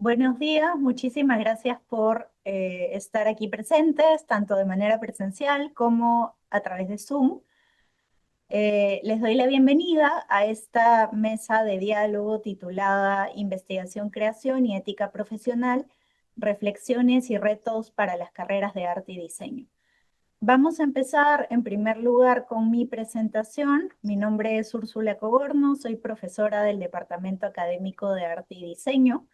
Buenos días, muchísimas gracias por estar aquí presentes, tanto de manera presencial como a través de Zoom. Les doy la bienvenida a esta mesa de diálogo titulada Investigación, Creación y Ética Profesional, Reflexiones y Retos para las Carreras de Arte y Diseño. Vamos a empezar en primer lugar con mi presentación. Mi nombre es Úrsula Coborno, soy profesora del Departamento Académico de Arte y Diseño.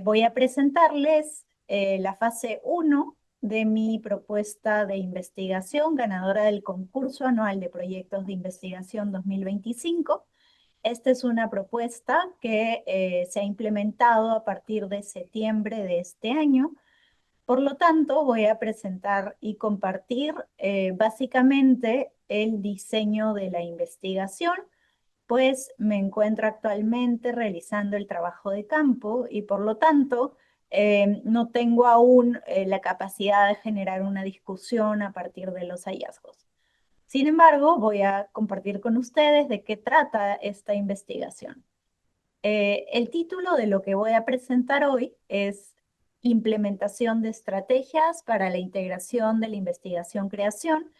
Voy a presentarles la fase uno de mi propuesta de investigación, ganadora del concurso anual de proyectos de investigación 2025. Esta es una propuesta que se ha implementado a partir de septiembre de este año. Por lo tanto, voy a presentar y compartir básicamente el diseño de la investigación, pues me encuentro actualmente realizando el trabajo de campo y por lo tanto no tengo aún la capacidad de generar una discusión a partir de los hallazgos. Sin embargo, voy a compartir con ustedes de qué trata esta investigación. El título de lo que voy a presentar hoy es Implementación de estrategias para la integración de la investigación-creación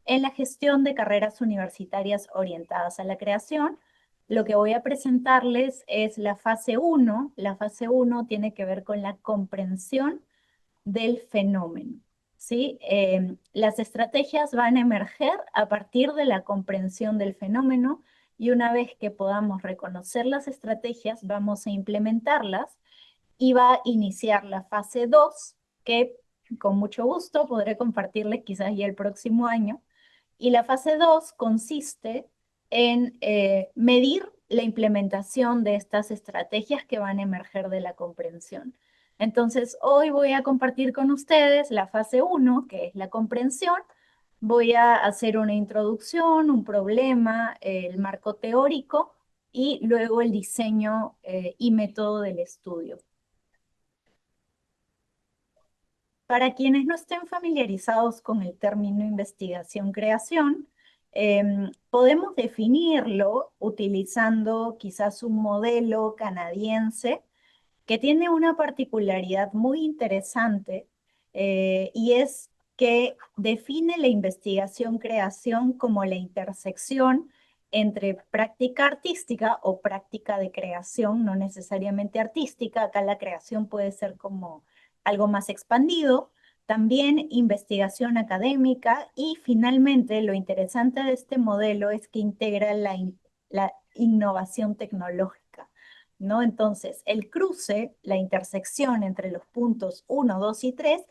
en la gestión de carreras universitarias orientadas a la creación. Lo que voy a presentarles es la fase uno. La fase uno tiene que ver con la comprensión del fenómeno. ¿Sí? Las estrategias van a emerger a partir de la comprensión del fenómeno y una vez que podamos reconocer las estrategias, vamos a implementarlas y va a iniciar la fase 2 que con mucho gusto podré compartirles quizás ya el próximo año. Y la fase 2 consiste en medir la implementación de estas estrategias que van a emerger de la comprensión. Entonces, hoy voy a compartir con ustedes la fase uno, que es la comprensión. Voy a hacer una introducción, un problema, el marco teórico y luego el diseño y método del estudio. Para quienes no estén familiarizados con el término investigación-creación, podemos definirlo utilizando quizás un modelo canadiense que tiene una particularidad muy interesante y es que define la investigación-creación como la intersección entre práctica artística o práctica de creación, no necesariamente artística. Acá la creación puede ser como algo más expandido, también investigación académica y finalmente lo interesante de este modelo es que integra la innovación tecnológica. ¿No? Entonces, el cruce, la intersección entre los puntos uno, 2 y 3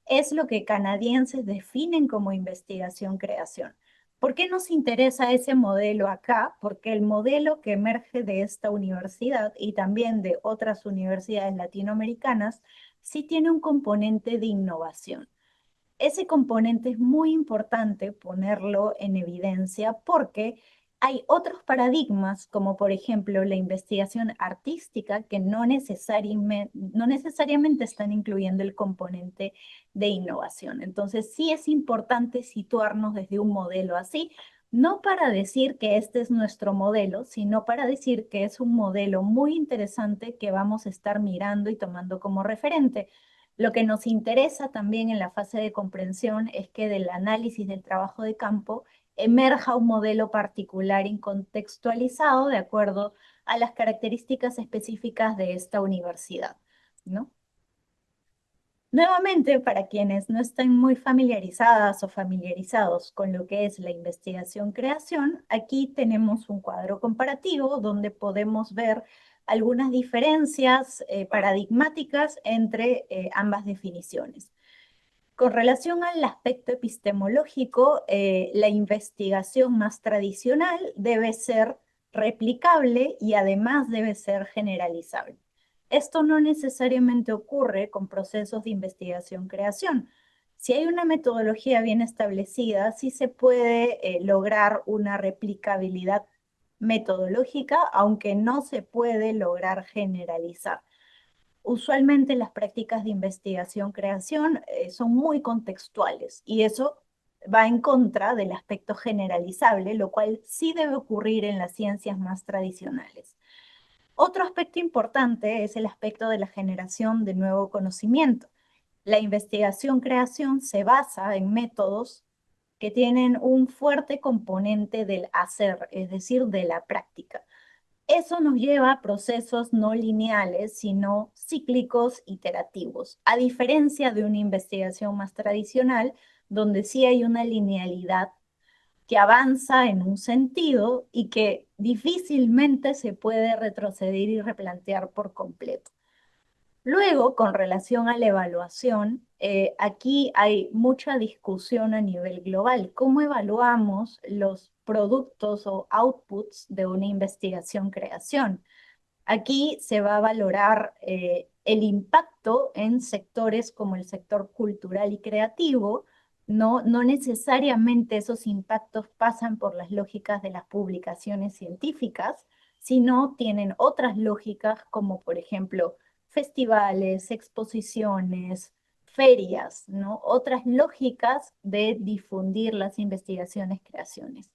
es lo que canadienses definen como investigación-creación. ¿Por qué nos interesa ese modelo acá? Porque el modelo que emerge de esta universidad y también de otras universidades latinoamericanas sí tiene un componente de innovación. Ese componente es muy importante ponerlo en evidencia porque hay otros paradigmas, como por ejemplo la investigación artística, que no necesariamente están incluyendo el componente de innovación. Entonces, sí es importante situarnos desde un modelo así, no para decir que este es nuestro modelo, sino para decir que es un modelo muy interesante que vamos a estar mirando y tomando como referente. Lo que nos interesa también en la fase de comprensión es que del análisis del trabajo de campo emerja un modelo particular y contextualizado de acuerdo a las características específicas de esta universidad, ¿no? Nuevamente, para quienes no estén muy familiarizadas o familiarizados con lo que es la investigación-creación, aquí tenemos un cuadro comparativo donde podemos ver algunas diferencias paradigmáticas entre ambas definiciones. Con relación al aspecto epistemológico, la investigación más tradicional debe ser replicable y además debe ser generalizable. Esto no necesariamente ocurre con procesos de investigación-creación. Si hay una metodología bien establecida, sí se puede lograr una replicabilidad metodológica, aunque no se puede lograr generalizar. Usualmente las prácticas de investigación-creación son muy contextuales y eso va en contra del aspecto generalizable, lo cual sí debe ocurrir en las ciencias más tradicionales. Otro aspecto importante es el aspecto de la generación de nuevo conocimiento. La investigación-creación se basa en métodos que tienen un fuerte componente del hacer, es decir, de la práctica. Eso nos lleva a procesos no lineales, sino cíclicos, iterativos, a diferencia de una investigación más tradicional, donde sí hay una linealidad que avanza en un sentido y que difícilmente se puede retroceder y replantear por completo. Luego, con relación a la evaluación, aquí hay mucha discusión a nivel global. ¿Cómo evaluamos los productos o outputs de una investigación-creación? Aquí se va a valorar el impacto en sectores como el sector cultural y creativo. No necesariamente esos impactos pasan por las lógicas de las publicaciones científicas, sino tienen otras lógicas como por ejemplo festivales, exposiciones, ferias, ¿no? Otras lógicas de difundir las investigaciones, creaciones.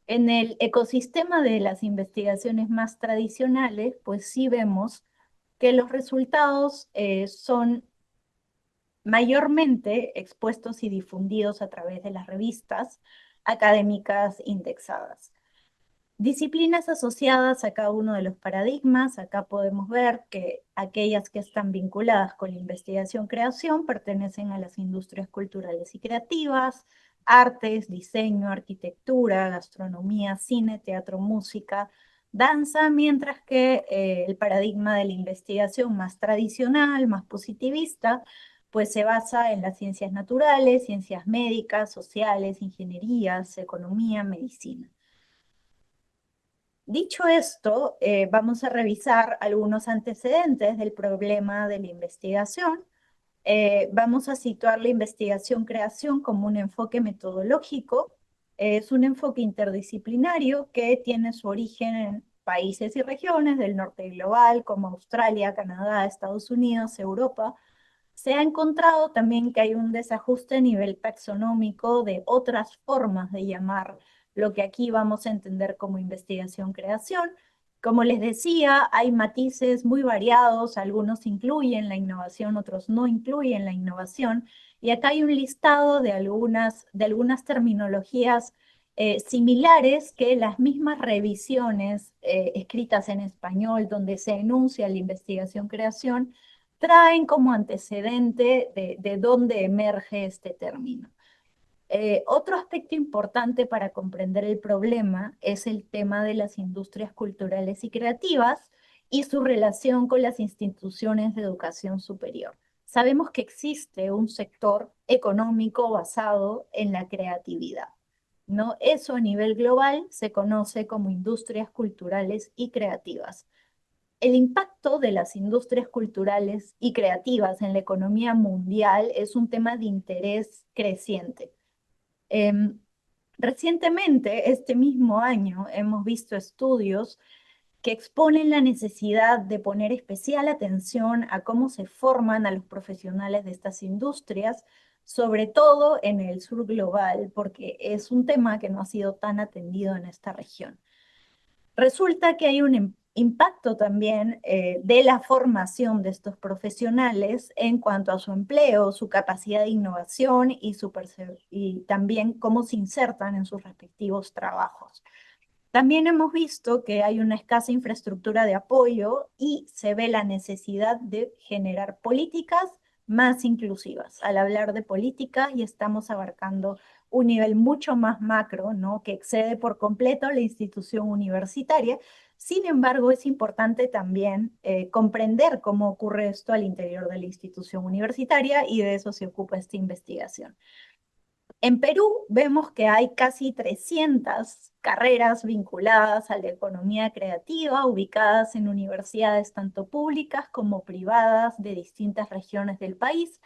En el ecosistema de las investigaciones más tradicionales, pues sí vemos que los resultados son mayormente expuestos y difundidos a través de las revistas académicas indexadas. Disciplinas asociadas a cada uno de los paradigmas, acá podemos ver que aquellas que están vinculadas con la investigación-creación pertenecen a las industrias culturales y creativas, artes, diseño, arquitectura, gastronomía, cine, teatro, música, danza, mientras que el paradigma de la investigación más tradicional, más positivista, pues se basa en las ciencias naturales, ciencias médicas, sociales, ingenierías, economía, medicina. Dicho esto, vamos a revisar algunos antecedentes del problema de la investigación. Vamos a situar la investigación-creación como un enfoque metodológico. Es un enfoque interdisciplinario que tiene su origen en países y regiones del norte global, como Australia, Canadá, Estados Unidos, Europa. Se ha encontrado también que hay un desajuste a nivel taxonómico de otras formas de llamar lo que aquí vamos a entender como investigación-creación. Como les decía, hay matices muy variados, algunos incluyen la innovación, otros no incluyen la innovación, y acá hay un listado de algunas terminologías similares que las mismas revisiones escritas en español, donde se enuncia la investigación-creación, traen como antecedente de dónde emerge este término. Otro aspecto importante para comprender el problema es el tema de las industrias culturales y creativas y su relación con las instituciones de educación superior. Sabemos que existe un sector económico basado en la creatividad, ¿no? Eso a nivel global se conoce como industrias culturales y creativas. El impacto de las industrias culturales y creativas en la economía mundial es un tema de interés creciente. Em, Recientemente, este mismo año, hemos visto estudios que exponen la necesidad de poner especial atención a cómo se forman a los profesionales de estas industrias, sobre todo en el sur global, porque es un tema que no ha sido tan atendido en esta región. Resulta que hay un impacto también de la formación de estos profesionales en cuanto a su empleo, su capacidad de innovación y también cómo se insertan en sus respectivos trabajos. También hemos visto que hay una escasa infraestructura de apoyo y se ve la necesidad de generar políticas más inclusivas. Al hablar de políticas, y estamos abarcando un nivel mucho más macro, ¿no? Que excede por completo la institución universitaria. Sin embargo, es importante también comprender cómo ocurre esto al interior de la institución universitaria y de eso se ocupa esta investigación. En Perú vemos que hay casi 300 carreras vinculadas a la economía creativa, ubicadas en universidades tanto públicas como privadas de distintas regiones del país.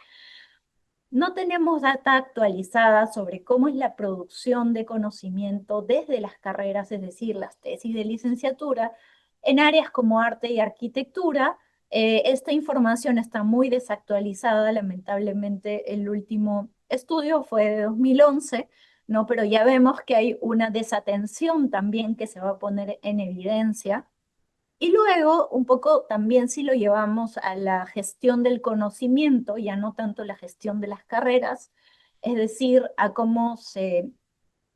No tenemos data actualizada sobre cómo es la producción de conocimiento desde las carreras, es decir, las tesis de licenciatura, en áreas como arte y arquitectura. Esta información está muy desactualizada, lamentablemente el último estudio fue de 2011, ¿no? Pero ya vemos que hay una desatención también que se va a poner en evidencia Y luego, un poco también si lo llevamos a la gestión del conocimiento, ya no tanto la gestión de las carreras, es decir, a cómo se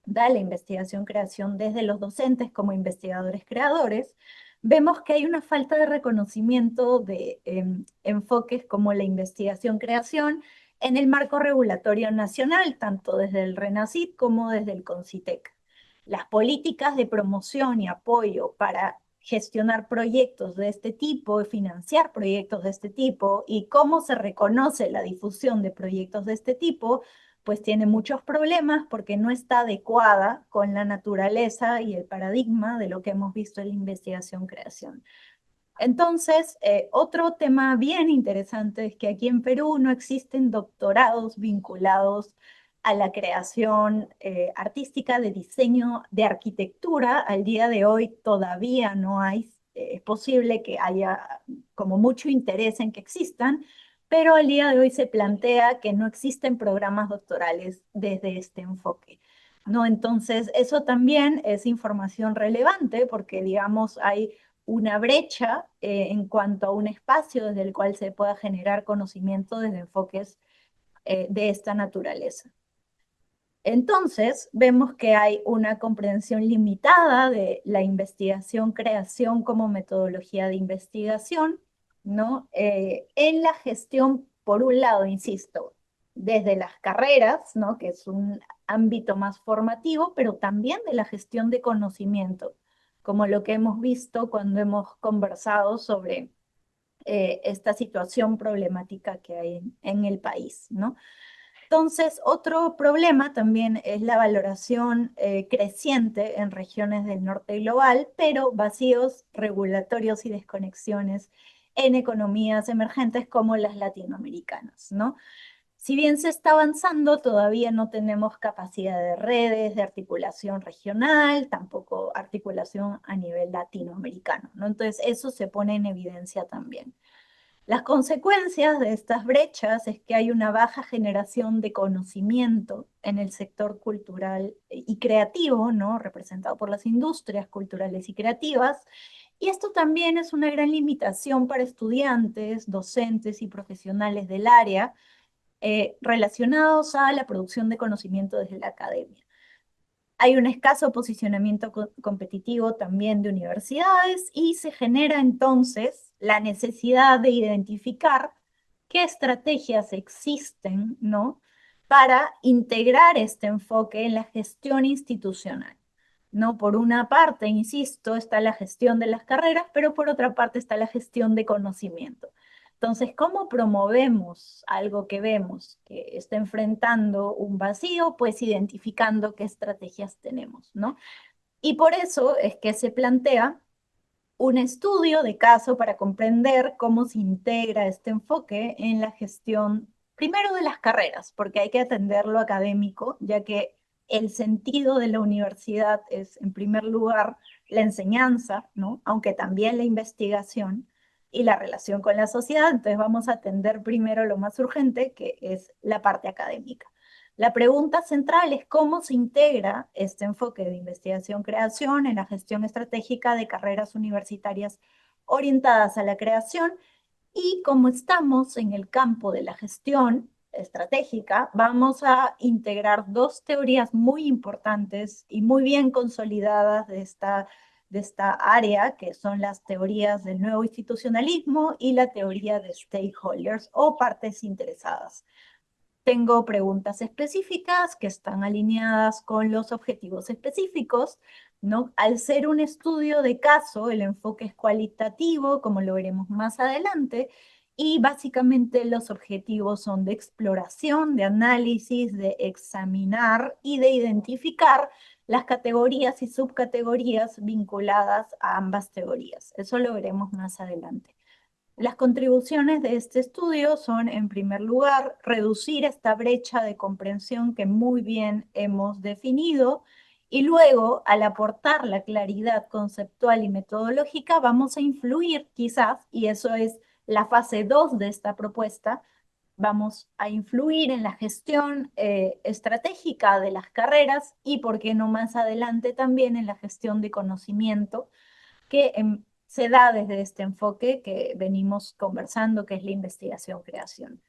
da la investigación-creación desde los docentes como investigadores creadores, vemos que hay una falta de reconocimiento de enfoques como la investigación-creación en el marco regulatorio nacional, tanto desde el RENACYT como desde el CONCITEC. Las políticas de promoción y apoyo para gestionar proyectos de este tipo, financiar proyectos de este tipo y cómo se reconoce la difusión de proyectos de este tipo, pues tiene muchos problemas porque no está adecuada con la naturaleza y el paradigma de lo que hemos visto en la investigación-creación. Entonces, otro tema bien interesante es que aquí en Perú no existen doctorados vinculados a la creación artística, de diseño, de arquitectura. Al día de hoy todavía no hay, es posible que haya como mucho interés en que existan, pero al día de hoy se plantea que no existen programas doctorales desde este enfoque. ¿No? Entonces, eso también es información relevante porque, digamos, hay una brecha en cuanto a un espacio desde el cual se pueda generar conocimiento desde enfoques de esta naturaleza. Entonces, vemos que hay una comprensión limitada de la investigación-creación como metodología de investigación, ¿no? En la gestión, por un lado, insisto, desde las carreras, ¿no? Que es un ámbito más formativo, pero también de la gestión de conocimiento, como lo que hemos visto cuando hemos conversado sobre esta situación problemática que hay en el país, ¿no? Entonces, otro problema también es la valoración creciente en regiones del norte global, pero vacíos regulatorios y desconexiones en economías emergentes como las latinoamericanas, ¿no? Si bien se está avanzando, todavía no tenemos capacidad de redes, de articulación regional, tampoco articulación a nivel latinoamericano, ¿no? Entonces, eso se pone en evidencia también. Las consecuencias de estas brechas es que hay una baja generación de conocimiento en el sector cultural y creativo, ¿no? Representado por las industrias culturales y creativas. Y esto también es una gran limitación para estudiantes, docentes y profesionales del área relacionados a la producción de conocimiento desde la academia. Hay un escaso posicionamiento competitivo también de universidades y se genera entonces la necesidad de identificar qué estrategias existen, ¿no? Para integrar este enfoque en la gestión institucional. ¿No? Por una parte, insisto, está la gestión de las carreras, pero por otra parte está la gestión de conocimiento. Entonces, ¿cómo promovemos algo que vemos que está enfrentando un vacío? Pues identificando qué estrategias tenemos, ¿no? Y por eso es que se plantea un estudio de caso para comprender cómo se integra este enfoque en la gestión, primero de las carreras, porque hay que atender lo académico, ya que el sentido de la universidad es, en primer lugar, la enseñanza, ¿no? Aunque también la investigación y la relación con la sociedad. Entonces vamos a atender primero lo más urgente, que es la parte académica. La pregunta central es cómo se integra este enfoque de investigación-creación en la gestión estratégica de carreras universitarias orientadas a la creación, y como estamos en el campo de la gestión estratégica, vamos a integrar dos teorías muy importantes y muy bien consolidadas de esta área, que son las teorías del nuevo institucionalismo y la teoría de stakeholders o partes interesadas. Tengo preguntas específicas que están alineadas con los objetivos específicos, ¿no? Al ser un estudio de caso, el enfoque es cualitativo, como lo veremos más adelante, y básicamente los objetivos son de exploración, de análisis, de examinar y de identificar las categorías y subcategorías vinculadas a ambas teorías. Eso lo veremos más adelante. Las contribuciones de este estudio son, en primer lugar, reducir esta brecha de comprensión que muy bien hemos definido, y luego, al aportar la claridad conceptual y metodológica, vamos a influir quizás, y eso es la fase 2 de esta propuesta, vamos a influir en la gestión estratégica de las carreras y, por qué no más adelante, también en la gestión de conocimiento, que se da desde este enfoque que venimos conversando, que es la investigación-creación.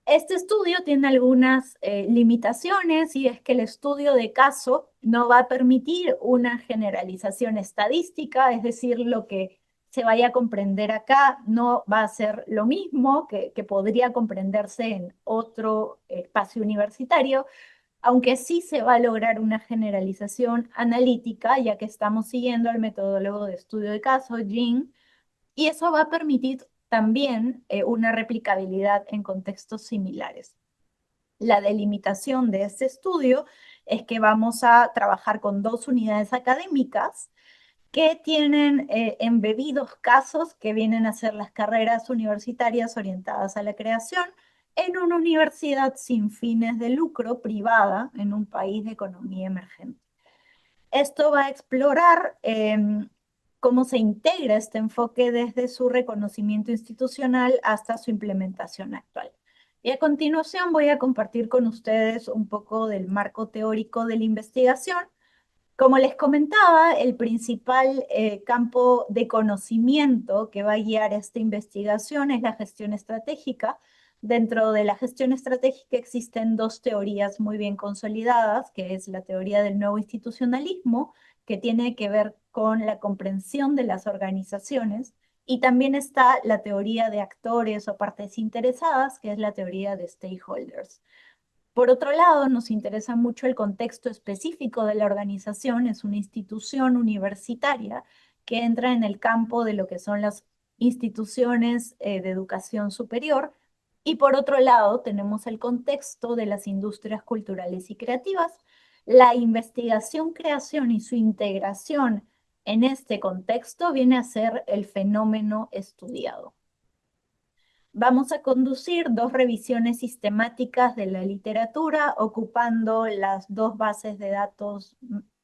Este estudio tiene algunas limitaciones y es que el estudio de caso no va a permitir una generalización estadística, es decir, lo que se vaya a comprender acá no va a ser lo mismo que podría comprenderse en otro espacio universitario, aunque sí se va a lograr una generalización analítica, ya que estamos siguiendo el metodólogo de estudio de caso, GIN, y eso va a permitir también una replicabilidad en contextos similares. La delimitación de este estudio es que vamos a trabajar con dos unidades académicas que tienen embebidos casos que vienen a ser las carreras universitarias orientadas a la creación en una universidad sin fines de lucro privada en un país de economía emergente. Esto va a explorar cómo se integra este enfoque desde su reconocimiento institucional hasta su implementación actual. Y a continuación voy a compartir con ustedes un poco del marco teórico de la investigación. Como les comentaba, el principal campo de conocimiento que va a guiar esta investigación es la gestión estratégica. Dentro de la gestión estratégica existen dos teorías muy bien consolidadas, que es la teoría del nuevo institucionalismo, que tiene que ver con la comprensión de las organizaciones, y también está la teoría de actores o partes interesadas, que es la teoría de stakeholders. Por otro lado, nos interesa mucho el contexto específico de la organización. Es una institución universitaria que entra en el campo de lo que son las instituciones de educación superior. Y por otro lado, tenemos el contexto de las industrias culturales y creativas. La investigación, creación y su integración en este contexto viene a ser el fenómeno estudiado. Vamos a conducir dos revisiones sistemáticas de la literatura, ocupando las dos bases de datos,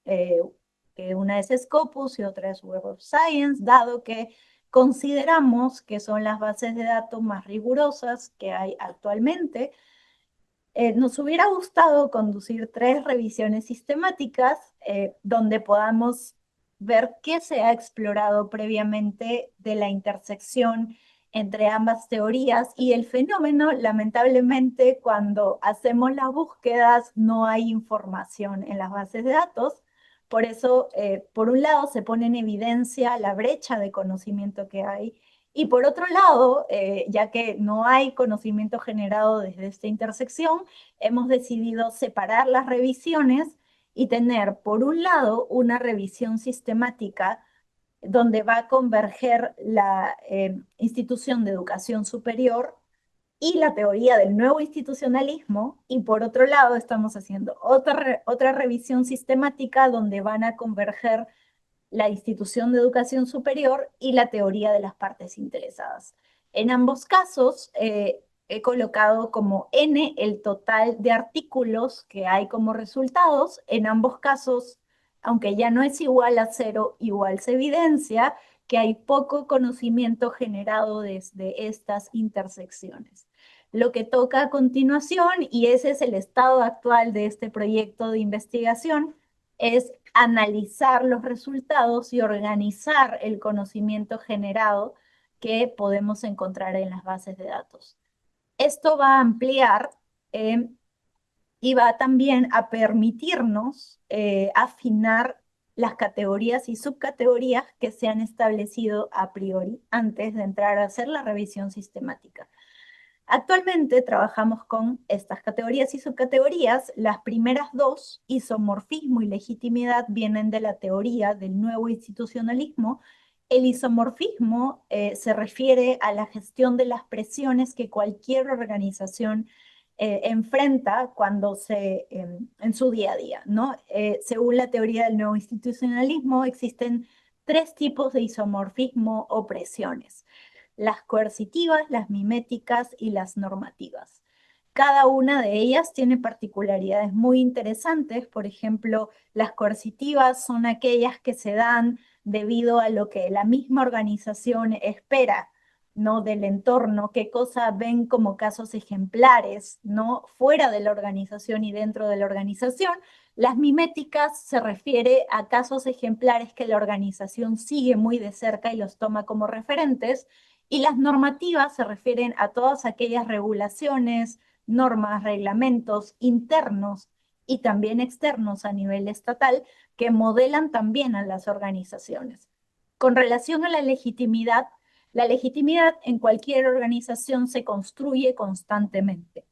que una es Scopus y otra es Web of Science, dado que consideramos que son las bases de datos más rigurosas que hay actualmente. Nos hubiera gustado conducir tres revisiones sistemáticas donde podamos ver qué se ha explorado previamente de la intersección entre ambas teorías y el fenómeno. Lamentablemente, cuando hacemos las búsquedas no hay información en las bases de datos. Por eso, por un lado, se pone en evidencia la brecha de conocimiento que hay, y por otro lado, ya que no hay conocimiento generado desde esta intersección, hemos decidido separar las revisiones y tener, por un lado, una revisión sistemática donde va a converger la institución de educación superior y la teoría del nuevo institucionalismo, y por otro lado estamos haciendo otra revisión sistemática donde van a converger la institución de educación superior y la teoría de las partes interesadas. En ambos casos, he colocado como N el total de artículos que hay como resultados. En ambos casos, aunque ya no es igual a cero, igual se evidencia que hay poco conocimiento generado desde estas intersecciones. Lo que toca a continuación, y ese es el estado actual de este proyecto de investigación, es analizar los resultados y organizar el conocimiento generado que podemos encontrar en las bases de datos. Esto va a ampliar y va también a permitirnos afinar las categorías y subcategorías que se han establecido a priori antes de entrar a hacer la revisión sistemática. Actualmente trabajamos con estas categorías y subcategorías. Las primeras dos, isomorfismo y legitimidad, vienen de la teoría del nuevo institucionalismo. El isomorfismo se refiere a la gestión de las presiones que cualquier organización enfrenta cuando en su día a día, ¿no? Según la teoría del nuevo institucionalismo, existen tres tipos de isomorfismo o presiones: las coercitivas, las miméticas y las normativas. Cada una de ellas tiene particularidades muy interesantes. Por ejemplo, las coercitivas son aquellas que se dan debido a lo que la misma organización espera ¿no? Del entorno, qué cosa ven como casos ejemplares, ¿no? Fuera de la organización y dentro de la organización. Las miméticas se refiere a casos ejemplares que la organización sigue muy de cerca y los toma como referentes, y las normativas se refieren a todas aquellas regulaciones, normas, reglamentos internos y también externos a nivel estatal que modelan también a las organizaciones. Con relación a la legitimidad en cualquier organización se construye constantemente.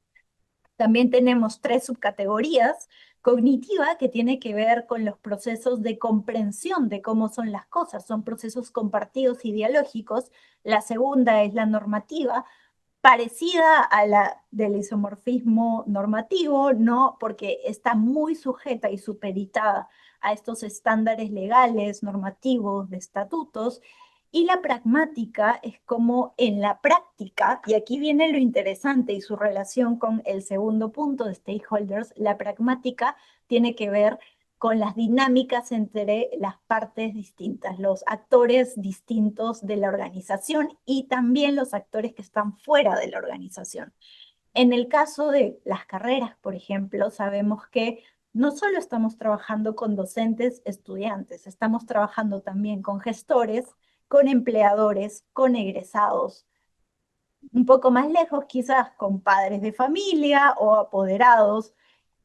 También tenemos tres subcategorías. Cognitiva, que tiene que ver con los procesos de comprensión de cómo son las cosas, son procesos compartidos y dialógicos. La segunda es la normativa, parecida a la del isomorfismo normativo, ¿no? Porque está muy sujeta y supeditada a estos estándares legales, normativos, de estatutos. Y la pragmática es como en la práctica, y aquí viene lo interesante y su relación con el segundo punto de stakeholders, la pragmática tiene que ver con las dinámicas entre las partes distintas, los actores distintos de la organización y también los actores que están fuera de la organización. En el caso de las carreras, por ejemplo, sabemos que no solo estamos trabajando con docentes, estudiantes, estamos trabajando también con gestores, con empleadores, con egresados, un poco más lejos quizás con padres de familia o apoderados,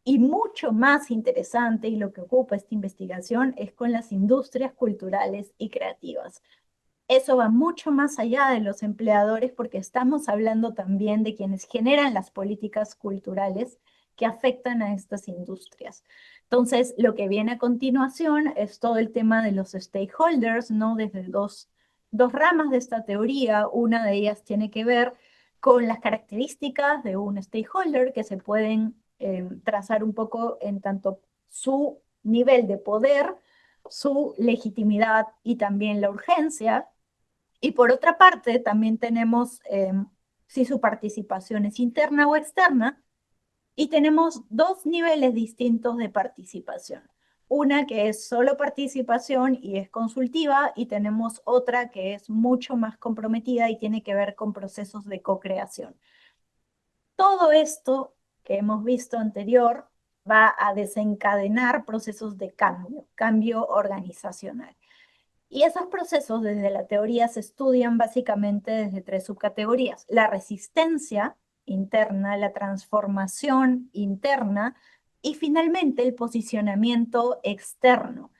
y mucho más interesante, y lo que ocupa esta investigación, es con las industrias culturales y creativas. Eso va mucho más allá de los empleadores porque estamos hablando también de quienes generan las políticas culturales que afectan a estas industrias. Entonces, lo que viene a continuación es todo el tema de los stakeholders, ¿no? Desde dos ramas de esta teoría. Una de ellas tiene que ver con las características de un stakeholder que se pueden trazar un poco en tanto su nivel de poder, su legitimidad y también la urgencia. Y por otra parte, también tenemos si su participación es interna o externa, y tenemos dos niveles distintos de participación. Una que es solo participación y es consultiva, y tenemos otra que es mucho más comprometida y tiene que ver con procesos de co-creación. Todo esto que hemos visto anterior va a desencadenar procesos de cambio, cambio organizacional. Y esos procesos desde la teoría se estudian básicamente desde tres subcategorías: la resistencia interna, la transformación interna y finalmente el posicionamiento externo.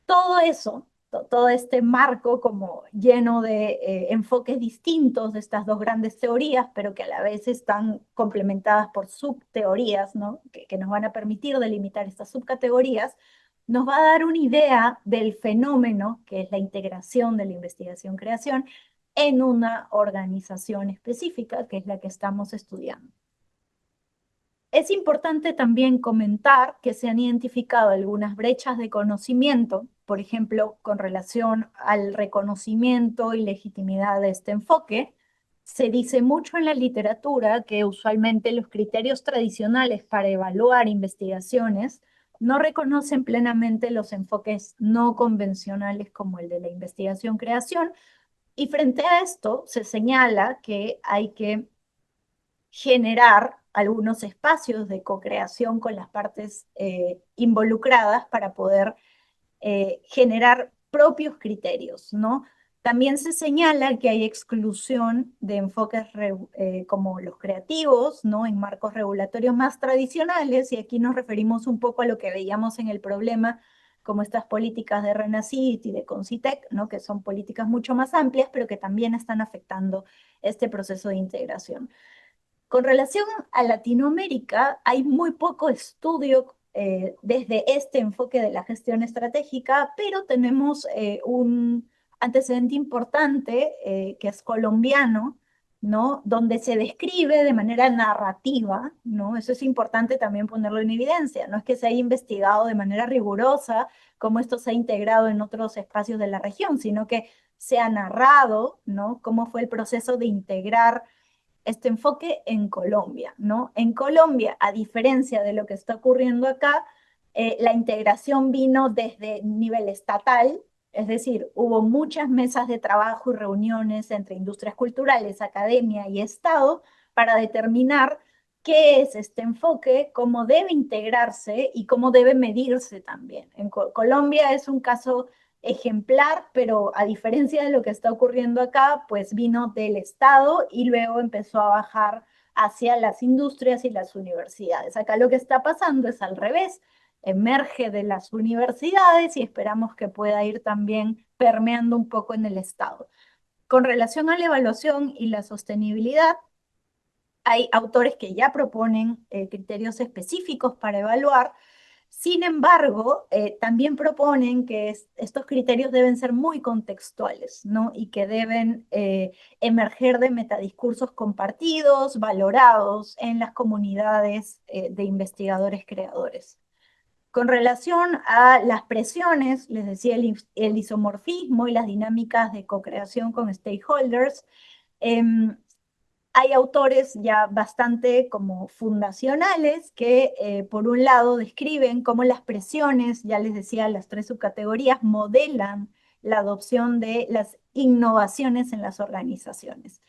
Todo eso, todo este marco como lleno de enfoques distintos de estas dos grandes teorías, pero que a la vez están complementadas por subteorías, ¿no? Que nos van a permitir delimitar estas subcategorías, nos va a dar una idea del fenómeno que es la integración de la investigación-creación en una organización específica, que es la que estamos estudiando. Es importante también comentar que se han identificado algunas brechas de conocimiento, por ejemplo, con relación al reconocimiento y legitimidad de este enfoque. Se dice mucho en la literatura que usualmente los criterios tradicionales para evaluar investigaciones no reconocen plenamente los enfoques no convencionales como el de la investigación-creación, y frente a esto se señala que hay que generar algunos espacios de co-creación con las partes involucradas para poder generar propios criterios, ¿no? También se señala que hay exclusión de enfoques como los creativos, ¿no? En marcos regulatorios más tradicionales, y aquí nos referimos un poco a lo que veíamos en el problema, como estas políticas de RENACIT y de CONCITEC, ¿no? Que son políticas mucho más amplias, pero que también están afectando este proceso de integración. Con relación a Latinoamérica, hay muy poco estudio desde este enfoque de la gestión estratégica, pero tenemos un antecedente importante que es colombiano, ¿no? Donde se describe de manera narrativa, ¿no? Eso es importante también ponerlo en evidencia. No es que se haya investigado de manera rigurosa cómo esto se ha integrado en otros espacios de la región, sino que se ha narrado, ¿no? Cómo fue el proceso de integrar este enfoque en Colombia, ¿no? En Colombia, a diferencia de lo que está ocurriendo acá, la integración vino desde nivel estatal, Es decir, hubo muchas mesas de trabajo y reuniones entre industrias culturales, academia y Estado para determinar qué es este enfoque, cómo debe integrarse y cómo debe medirse también. En Colombia es un caso ejemplar, pero a diferencia de lo que está ocurriendo acá, pues vino del Estado y luego empezó a bajar hacia las industrias y las universidades. Acá lo que está pasando es al revés, emerge de las universidades y esperamos que pueda ir también permeando un poco en el Estado. Con relación a la evaluación y la sostenibilidad, hay autores que ya proponen criterios específicos para evaluar. Sin embargo, también proponen que estos criterios deben ser muy contextuales, ¿no? Y que deben emerger de metadiscursos compartidos, valorados en las comunidades de investigadores creadores. Con relación a las presiones, les decía el isomorfismo y las dinámicas de co-creación con stakeholders, hay autores ya bastante como fundacionales que por un lado describen cómo las presiones, ya les decía, las tres subcategorías, modelan la adopción de las innovaciones en las organizaciones.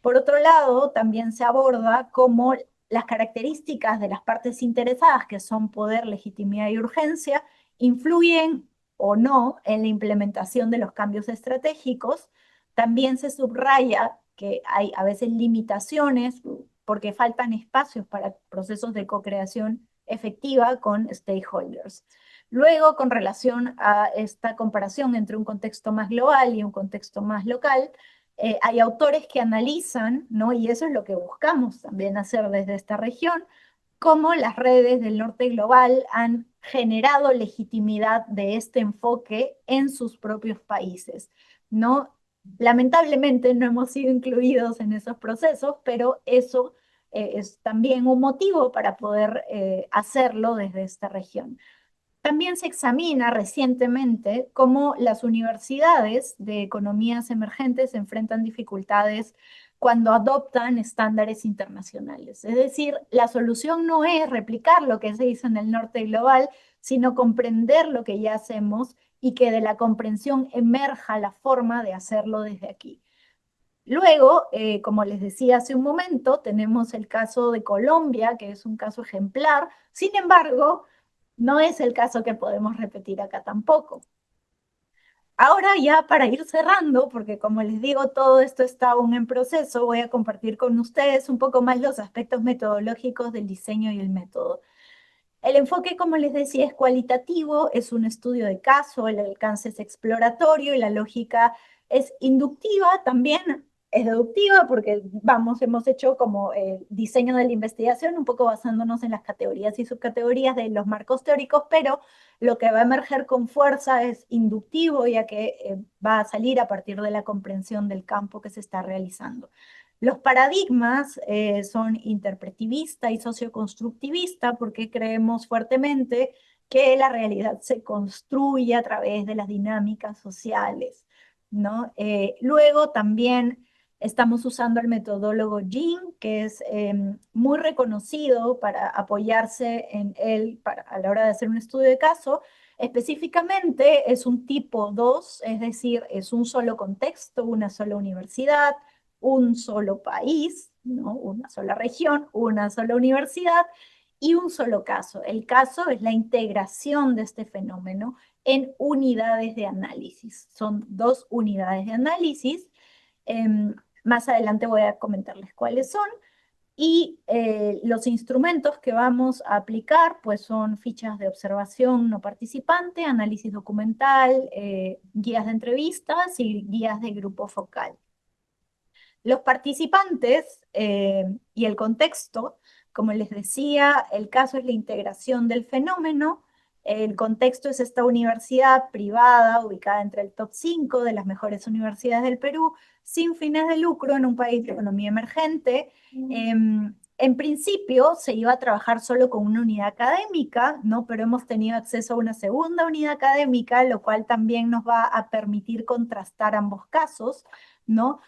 Por otro lado, también se aborda cómo las características de las partes interesadas, que son poder, legitimidad y urgencia, influyen o no en la implementación de los cambios estratégicos. También se subraya que hay a veces limitaciones porque faltan espacios para procesos de co-creación efectiva con stakeholders. Luego, con relación a esta comparación entre un contexto más global y un contexto más local, hay autores que analizan, ¿no? Y eso es lo que buscamos también hacer desde esta región, cómo las redes del norte global han generado legitimidad de este enfoque en sus propios países, ¿no? Lamentablemente no hemos sido incluidos en esos procesos, pero eso es también un motivo para poder hacerlo desde esta región. También se examina recientemente cómo las universidades de economías emergentes enfrentan dificultades cuando adoptan estándares internacionales. Es decir, la solución no es replicar lo que se hizo en el norte global, sino comprender lo que ya hacemos y que de la comprensión emerja la forma de hacerlo desde aquí. Luego, como les decía hace un momento, tenemos el caso de Colombia, que es un caso ejemplar. Sin embargo, no es el caso que podemos repetir acá tampoco. Ahora ya para ir cerrando, porque como les digo, todo esto está aún en proceso, voy a compartir con ustedes un poco más los aspectos metodológicos del diseño y el método. El enfoque, como les decía, es cualitativo, es un estudio de caso, el alcance es exploratorio y la lógica es inductiva, también es deductiva porque hemos hecho como diseño de la investigación, un poco basándonos en las categorías y subcategorías de los marcos teóricos, pero lo que va a emerger con fuerza es inductivo, ya que va a salir a partir de la comprensión del campo que se está realizando. Los paradigmas son interpretivista y socioconstructivista porque creemos fuertemente que la realidad se construye a través de las dinámicas sociales, ¿no? Luego también estamos usando el metodólogo Jin, que es muy reconocido para apoyarse en él a la hora de hacer un estudio de caso. Específicamente es un tipo 2, es decir, es un solo contexto, una sola universidad, un solo país, ¿no? Una sola región, una sola universidad y un solo caso. El caso es la integración de este fenómeno en unidades de análisis. Son dos unidades de análisis. Más adelante voy a comentarles cuáles son. Y los instrumentos que vamos a aplicar pues son fichas de observación no participante, análisis documental, guías de entrevistas y guías de grupo focal. Los participantes y el contexto, como les decía, el caso es la integración del fenómeno, el contexto es esta universidad privada ubicada entre el top 5 de las mejores universidades del Perú, sin fines de lucro en un país de economía emergente. En principio se iba a trabajar solo con una unidad académica, ¿no? Pero hemos tenido acceso a una segunda unidad académica, lo cual también nos va a permitir contrastar ambos casos, ¿no?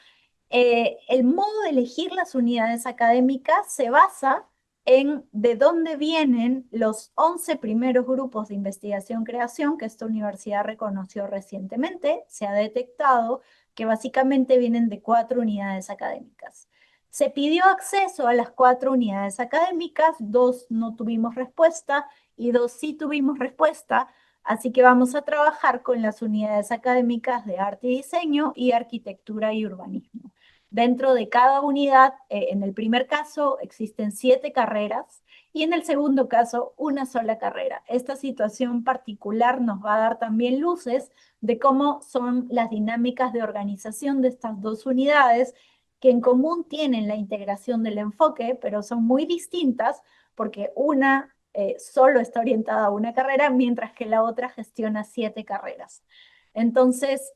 El modo de elegir las unidades académicas se basa en de dónde vienen los 11 primeros grupos de investigación-creación que esta universidad reconoció recientemente. Se ha detectado que básicamente vienen de 4 unidades académicas. Se pidió acceso a las 4 unidades académicas, 2 no tuvimos respuesta y 2 sí tuvimos respuesta, así que vamos a trabajar con las unidades académicas de arte y diseño y arquitectura y urbanismo. Dentro de cada unidad, en el primer caso existen 7 carreras y en el segundo caso una sola carrera. Esta situación particular nos va a dar también luces de cómo son las dinámicas de organización de estas dos unidades que en común tienen la integración del enfoque, pero son muy distintas porque una solo está orientada a una carrera, mientras que la otra gestiona 7 carreras. Entonces,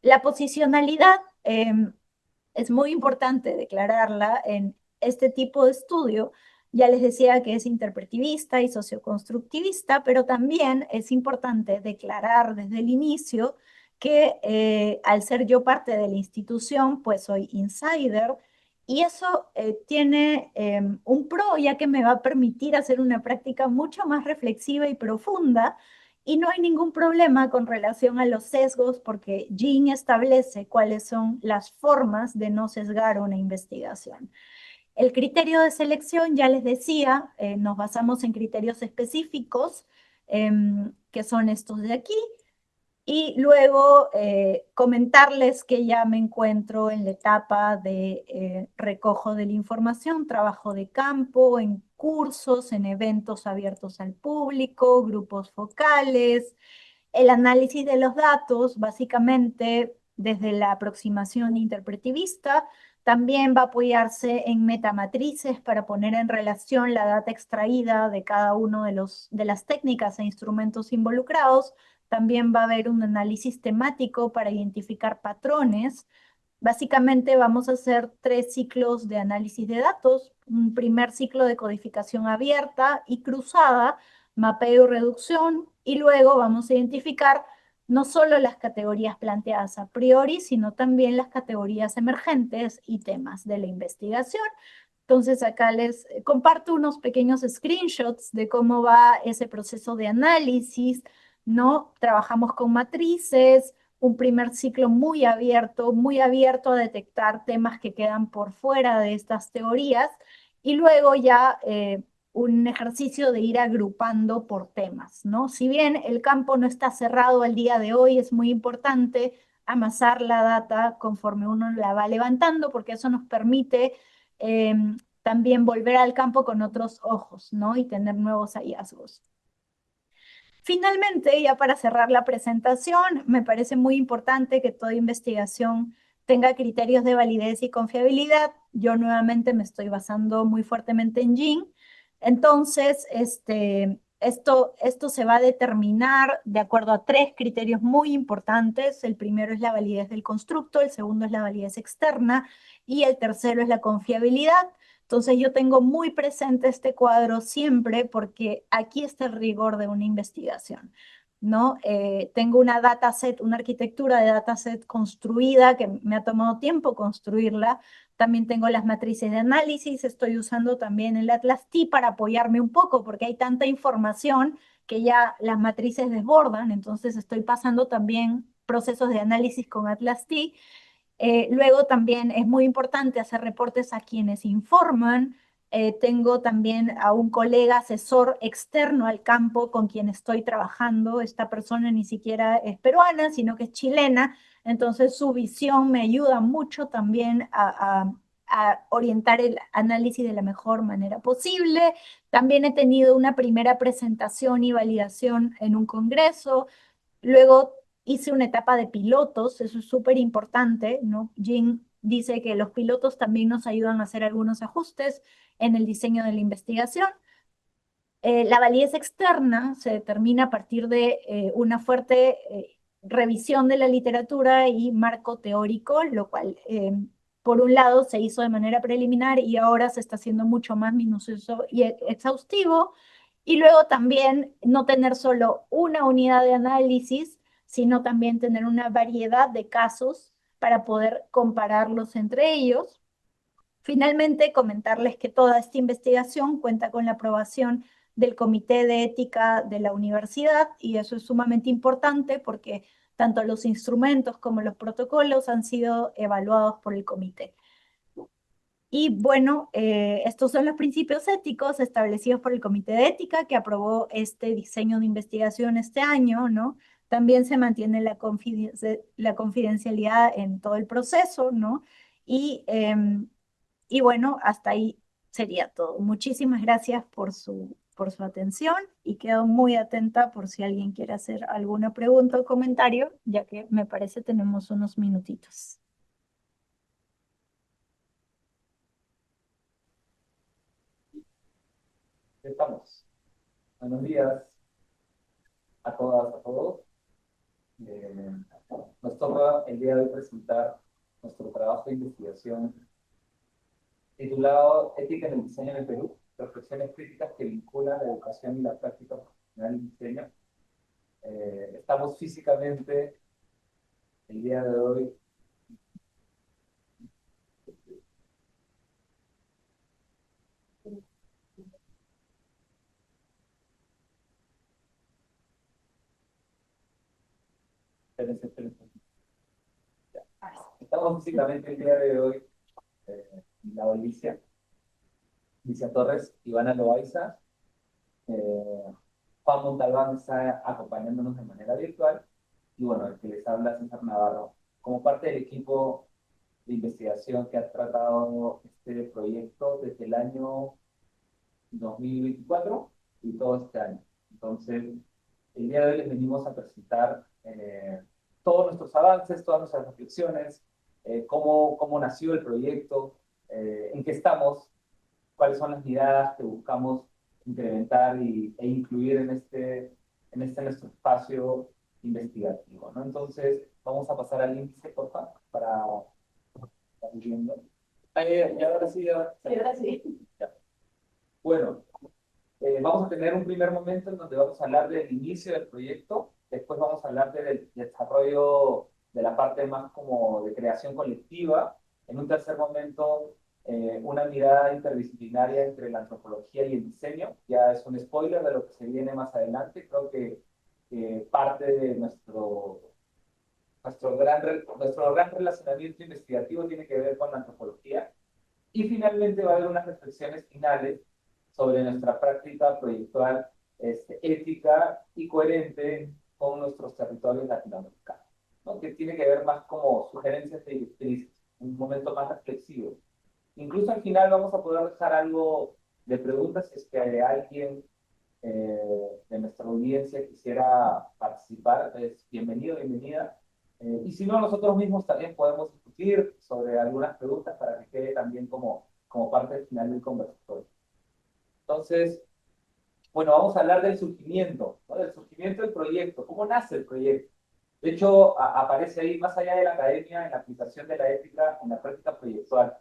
la posicionalidad es muy importante declararla en este tipo de estudio. Ya les decía que es interpretivista y socioconstructivista, pero también es importante declarar desde el inicio que al ser yo parte de la institución, pues soy insider y eso tiene un pro, ya que me va a permitir hacer una práctica mucho más reflexiva y profunda y no hay ningún problema con relación a los sesgos porque Jean establece cuáles son las formas de no sesgar una investigación. El criterio de selección, ya les decía, nos basamos en criterios específicos, que son estos de aquí, y luego comentarles que ya me encuentro en la etapa de recojo de la información, trabajo de campo, en cursos, en eventos abiertos al público, grupos focales, el análisis de los datos, básicamente desde la aproximación interpretivista, también va a apoyarse en metamatrices para poner en relación la data extraída de cada uno de las técnicas e instrumentos involucrados. También va a haber un análisis temático para identificar patrones. Básicamente vamos a hacer 3 ciclos de análisis de datos. Un primer ciclo de codificación abierta y cruzada, mapeo y reducción, y luego vamos a identificar no solo las categorías planteadas a priori, sino también las categorías emergentes y temas de la investigación. Entonces acá les comparto unos pequeños screenshots de cómo va ese proceso de análisis, ¿no? Trabajamos con matrices, un primer ciclo muy abierto a detectar temas que quedan por fuera de estas teorías y luego ya un ejercicio de ir agrupando por temas, ¿no? Si bien el campo no está cerrado al día de hoy, es muy importante amasar la data conforme uno la va levantando porque eso nos permite también volver al campo con otros ojos, ¿no? Y tener nuevos hallazgos. Finalmente, ya para cerrar la presentación, me parece muy importante que toda investigación tenga criterios de validez y confiabilidad. Yo nuevamente me estoy basando muy fuertemente en Jean. Entonces, esto se va a determinar de acuerdo a 3 criterios muy importantes. El primero es la validez del constructo, el segundo es la validez externa y el tercero es la confiabilidad. Entonces yo tengo muy presente este cuadro siempre porque aquí está el rigor de una investigación, ¿no? Tengo una dataset, una arquitectura de dataset construida que me ha tomado tiempo construirla. También tengo las matrices de análisis, estoy usando también el Atlas T para apoyarme un poco porque hay tanta información que ya las matrices desbordan, entonces estoy pasando también procesos de análisis con Atlas T. Luego también es muy importante hacer reportes a quienes informan. Tengo también a un colega asesor externo al campo con quien estoy trabajando. Esta persona ni siquiera es peruana, sino que es chilena. Entonces su visión me ayuda mucho también a orientar el análisis de la mejor manera posible. También he tenido una primera presentación y validación en un congreso. Luego hice una etapa de pilotos, eso es súper importante, ¿no? Jean dice que los pilotos también nos ayudan a hacer algunos ajustes en el diseño de la investigación. La validez externa se determina a partir de una fuerte revisión de la literatura y marco teórico, lo cual por un lado se hizo de manera preliminar y ahora se está haciendo mucho más minucioso y exhaustivo. Y luego también no tener solo una unidad de análisis, sino también tener una variedad de casos para poder compararlos entre ellos. Finalmente, comentarles que toda esta investigación cuenta con la aprobación del Comité de Ética de la universidad y eso es sumamente importante porque tanto los instrumentos como los protocolos han sido evaluados por el comité. Y bueno, estos son los principios éticos establecidos por el Comité de Ética que aprobó este diseño de investigación este año, ¿no? También se mantiene la confidencialidad en todo el proceso, ¿no? Y, y bueno, hasta ahí sería todo. Muchísimas gracias por su atención y quedo muy atenta por si alguien quiere hacer alguna pregunta o comentario, ya que me parece tenemos unos minutitos. Estamos. Buenos días a todas, a todos. Nos toca el día de hoy presentar nuestro trabajo de investigación titulado Ética en el diseño en el Perú, reflexiones críticas que vinculan la educación y la práctica profesional en diseño. Estamos físicamente el día de hoy. Espérense, espérense. Ya. Estamos físicamente el día de hoy en la Alicia Torres, Ivana Loaiza, Juan Montalbán está acompañándonos de manera virtual y bueno, el que les habla César Navarro, como parte del equipo de investigación que ha tratado este proyecto desde el año 2024 y todo este año. Entonces, el día de hoy les venimos a presentar todos nuestros avances, todas nuestras reflexiones, cómo nació el proyecto, en qué estamos, cuáles son las miradas que buscamos incrementar e incluir en este nuestro espacio investigativo, ¿no? Entonces, vamos a pasar al índice, por favor, para estar viendo. Y ahora sí, Sí, ahora sí. ya. Bueno, vamos a tener un primer momento en donde vamos a hablar del inicio del proyecto, después vamos a hablar del desarrollo de la parte más como de creación colectiva, en un tercer momento una mirada interdisciplinaria entre la antropología y el diseño, ya es un spoiler de lo que se viene más adelante, creo que parte de nuestro gran relacionamiento investigativo tiene que ver con la antropología, y finalmente va a haber unas reflexiones finales sobre nuestra práctica proyectual ética y coherente con nuestros territorios latinoamericanos, ¿no? Que tiene que ver más como sugerencias de directrices, un momento más reflexivo. Incluso al final vamos a poder dejar algo de preguntas si es que alguien de nuestra audiencia quisiera participar, es bienvenido, bienvenida. Y si no, nosotros mismos también podemos discutir sobre algunas preguntas para que quede también como parte final del conversatorio. Entonces, bueno, vamos a hablar del surgimiento, ¿no? Del surgimiento del proyecto, cómo nace el proyecto. De hecho, aparece ahí, más allá de la academia, en la aplicación de la ética en la práctica proyectual.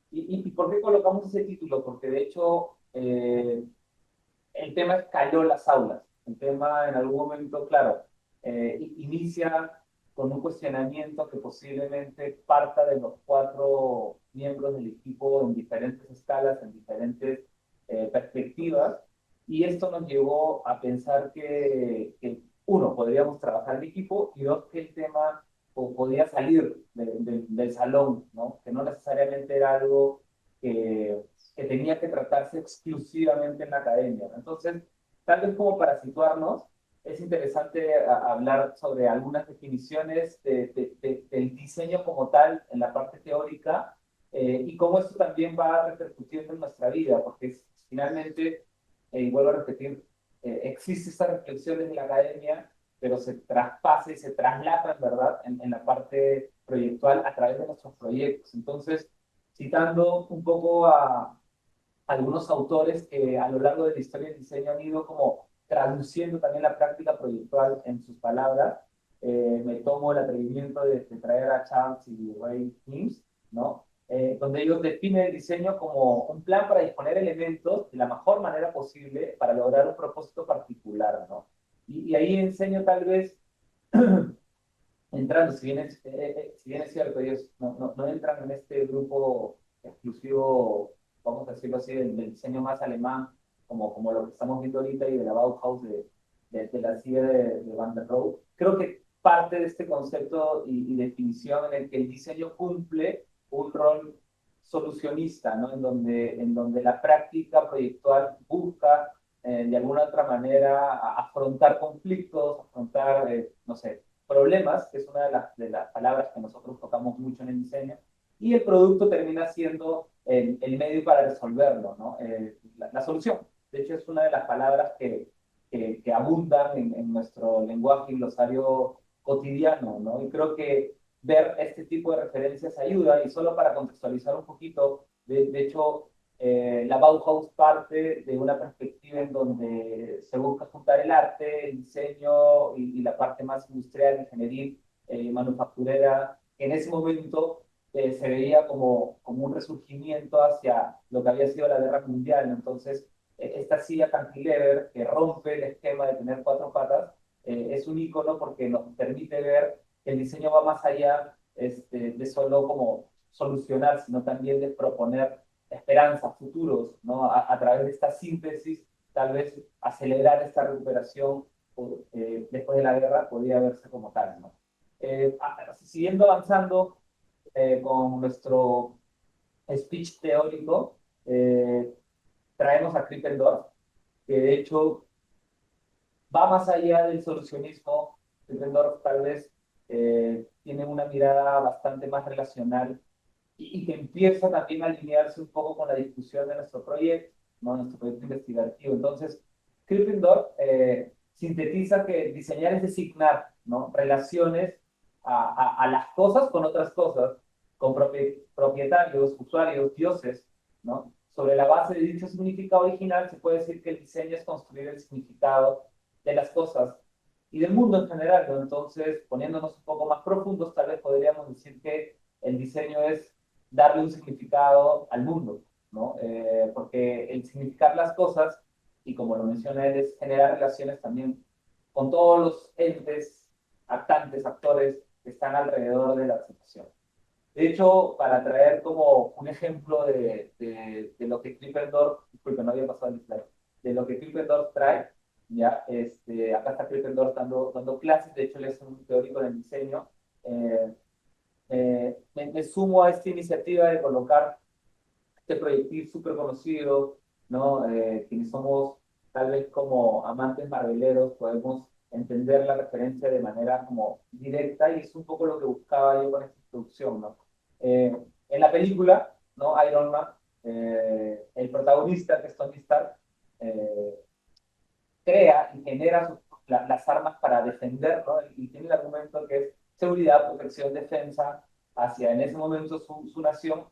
¿Y por qué colocamos ese título? Porque de hecho, el tema escaló las aulas. El tema en algún momento, claro, inicia con un cuestionamiento que posiblemente parta de los cuatro miembros del equipo en diferentes escalas, en diferentes perspectivas, y esto nos llevó a pensar que uno, podríamos trabajar en equipo, y dos, que el tema podía salir del salón, ¿no? Que no necesariamente era algo que tenía que tratarse exclusivamente en la academia. Entonces, tal vez como para situarnos, es interesante hablar sobre algunas definiciones del diseño como tal en la parte teórica y cómo esto también va repercutiendo en nuestra vida, porque finalmente, y vuelvo a repetir, existe esta reflexión desde la academia, pero se traspasa y se traslapa, en verdad, en la parte proyectual a través de nuestros proyectos. Entonces, citando un poco a algunos autores que a lo largo de la historia del diseño han ido como traduciendo también la práctica proyectual en sus palabras. Me tomo el atrevimiento de traer a Charles y Ray Himes, ¿no? Donde ellos definen el diseño como un plan para disponer elementos de la mejor manera posible para lograr un propósito particular, ¿no? Y ahí enseño tal vez entrando, si bien es cierto, ellos no entran en este grupo exclusivo, vamos a decirlo así, del diseño más alemán, como lo que estamos viendo ahorita y de la Bauhaus de la silla de Van der Rohe. Creo que parte de este concepto y definición en el que el diseño cumple un rol solucionista, ¿no? En donde la práctica proyectual busca de alguna otra manera afrontar conflictos, afrontar, no sé, problemas, que es una de las palabras que nosotros tocamos mucho en el diseño, y el producto termina siendo el medio para resolverlo, ¿no? La solución. De hecho, es una de las palabras que abundan en nuestro lenguaje y glosario cotidiano, ¿no? Y creo que ver este tipo de referencias ayuda, y solo para contextualizar un poquito, de hecho, la Bauhaus parte de una perspectiva en donde se busca juntar el arte, el diseño y la parte más industrial, ingenieril, manufacturera. En ese momento se veía como un resurgimiento hacia lo que había sido la guerra mundial. Entonces, esta silla cantilever que rompe el esquema de tener cuatro patas es un icono porque nos permite ver que el diseño va más allá de solo como solucionar, sino también de proponer esperanzas, futuros, ¿no? A través de esta síntesis, tal vez acelerar esta recuperación después de la guerra podría verse como tal, ¿no? Siguiendo avanzando con nuestro speech teórico, eh, traemos a Krippendorff, que de hecho va más allá del solucionismo. Krippendorff tal vez tiene una mirada bastante más relacional y que empieza también a alinearse un poco con la discusión de nuestro proyecto, ¿no? Nuestro proyecto investigativo. Entonces, Krippendorff sintetiza que diseñar es designar, ¿no? Relaciones a las cosas con otras cosas, con propietarios, usuarios, dioses, ¿no? Sobre la base de dicho significado original, se puede decir que el diseño es construir el significado de las cosas y del mundo en general, ¿no? Entonces, poniéndonos un poco más profundos, tal vez podríamos decir que el diseño es darle un significado al mundo, ¿no? Porque el significar las cosas, y como lo menciona él, es generar relaciones también con todos los entes, actantes, actores que están alrededor de la situación. De hecho, para traer como un ejemplo de lo que Krippendorff, disculpe, no había pasado el slide, de lo que Krippendorff trae, ya, acá está Krippendorff dando clases. De hecho él es un teórico del diseño. Eh, me sumo a esta iniciativa de colocar este proyectil súper conocido, ¿no? Quienes somos tal vez como amantes marveleros podemos entender la referencia de manera como directa, y es un poco lo que buscaba yo con esta introducción, ¿no? En la película, ¿no? Iron Man, el protagonista, que es Tony Stark, eh, crea y genera las armas para defender, ¿no? Y tiene el argumento que es seguridad, protección, defensa hacia en ese momento su nación,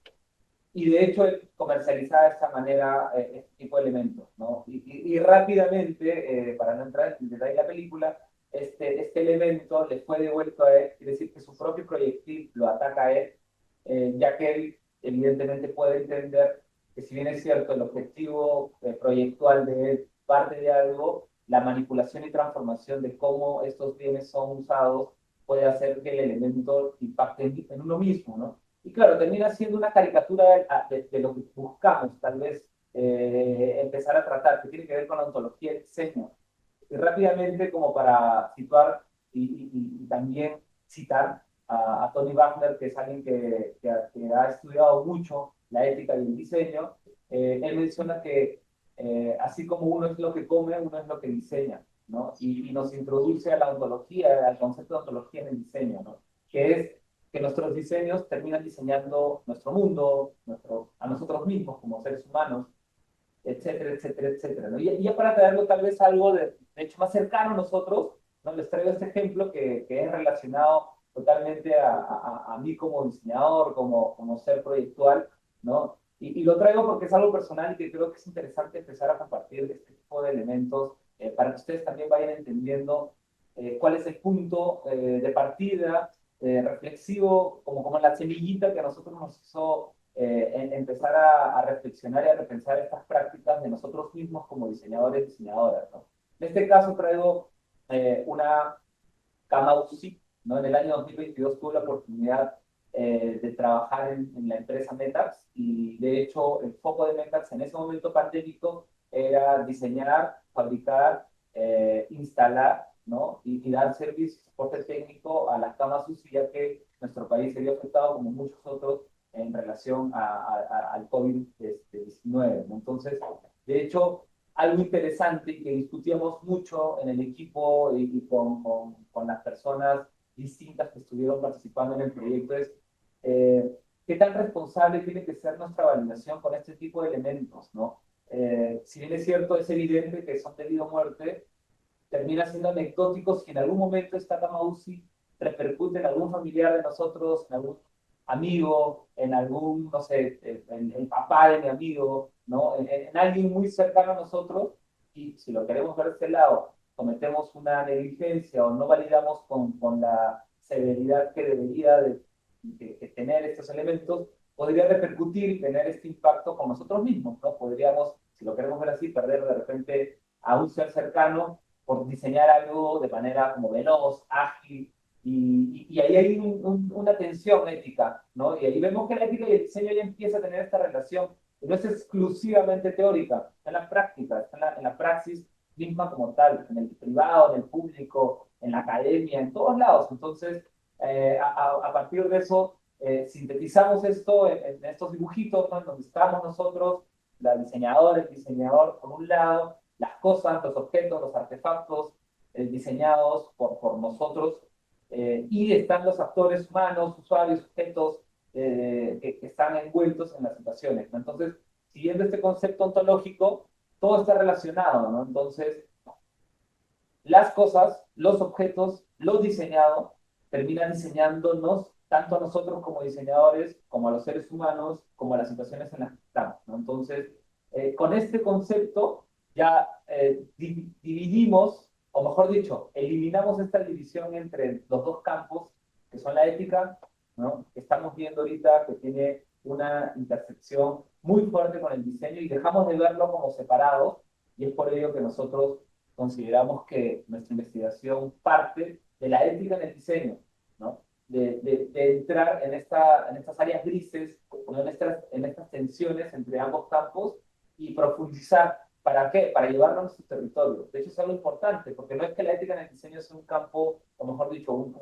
y de hecho él comercializaba de esta manera este tipo de elementos, ¿no? Y rápidamente, para no entrar en detalle de la película, este elemento le fue devuelto a él, quiere decir que su propio proyectil lo ataca a él, ya que él evidentemente puede entender que, si bien es cierto, el objetivo proyectual de él parte de algo, la manipulación y transformación de cómo estos bienes son usados puede hacer que el elemento impacte en uno mismo, ¿no? Y claro, termina siendo una caricatura de lo que buscamos, tal vez, empezar a tratar, que tiene que ver con la ontología del diseño. Y rápidamente, como para situar y también citar a Tony Wagner, que es alguien que ha estudiado mucho la ética y el diseño, él menciona que así como uno es lo que come, uno es lo que diseña, ¿no? Y nos introduce a la ontología, al concepto de ontología en el diseño, ¿no? Que es que nuestros diseños terminan diseñando nuestro mundo, a nosotros mismos como seres humanos, etcétera, etcétera, etcétera, ¿no? Y ya para traerlo tal vez algo de hecho más cercano a nosotros, ¿no? Les traigo este ejemplo que es relacionado totalmente a mí como diseñador, como ser proyectual, ¿no? Y lo traigo porque es algo personal y que creo que es interesante empezar a compartir este tipo de elementos para que ustedes también vayan entendiendo cuál es el punto de partida reflexivo, como la semillita que a nosotros nos hizo empezar a reflexionar y a repensar estas prácticas de nosotros mismos como diseñadores y diseñadoras, ¿no? En este caso traigo una Kamauzi, ¿no? En el año 2022 tuve la oportunidad de trabajar en la empresa Metax y de hecho el foco de Metax en ese momento pandémico era diseñar, fabricar, instalar, ¿no? Y dar servicio y soporte técnico a las camas UCI, ya que nuestro país se vio afectado como muchos otros en relación al COVID-19, ¿no? Entonces, de hecho, algo interesante que discutíamos mucho en el equipo y con las personas distintas que estuvieron participando en el proyecto es qué tan responsable tiene que ser nuestra validación con este tipo de elementos, ¿no? Si bien es cierto, es evidente que son debido a muerte, termina siendo anecdótico si en algún momento esta cama UCI repercute en algún familiar de nosotros, en algún amigo, en algún, no sé, en el papá de mi amigo, ¿no? En alguien muy cercano a nosotros, y si lo queremos ver de este lado, cometemos una negligencia o no validamos con la severidad que debería de tener estos elementos, podría repercutir y tener este impacto con nosotros mismos, ¿no? Podríamos, si lo queremos ver así, perder de repente a un ser cercano por diseñar algo de manera como veloz, ágil, y ahí hay una tensión ética, ¿no? Y ahí vemos que la ética y el diseño ya empieza a tener esta relación, y no es exclusivamente teórica, está en la práctica, está en la praxis misma como tal, en el privado, en el público, en la academia, en todos lados. Entonces, a partir de eso, sintetizamos esto en estos dibujitos, ¿no? En donde estamos nosotros, la diseñadora, el diseñador, por un lado, las cosas, los objetos, los artefactos diseñados por nosotros, y están los actores humanos, usuarios, objetos que están envueltos en las situaciones, ¿no? Entonces, siguiendo este concepto ontológico, todo está relacionado, ¿no? Entonces, las cosas, los objetos, lo diseñado, terminan diseñándonos tanto a nosotros como diseñadores, como a los seres humanos, como a las situaciones en las que estamos, ¿no? Entonces, con este concepto ya dividimos, o mejor dicho, eliminamos esta división entre los dos campos, que son la ética, ¿no? Que estamos viendo ahorita que tiene una intersección muy fuerte con el diseño y dejamos de verlo como separados, y es por ello que nosotros consideramos que nuestra investigación parte de la ética en el diseño, ¿no? De entrar en estas áreas grises, ¿no? En estas tensiones entre ambos campos y profundizar. ¿Para qué? Para llevarlo a nuestro territorio. De hecho, es algo importante, porque no es que la ética en el diseño sea un campo, o mejor dicho, un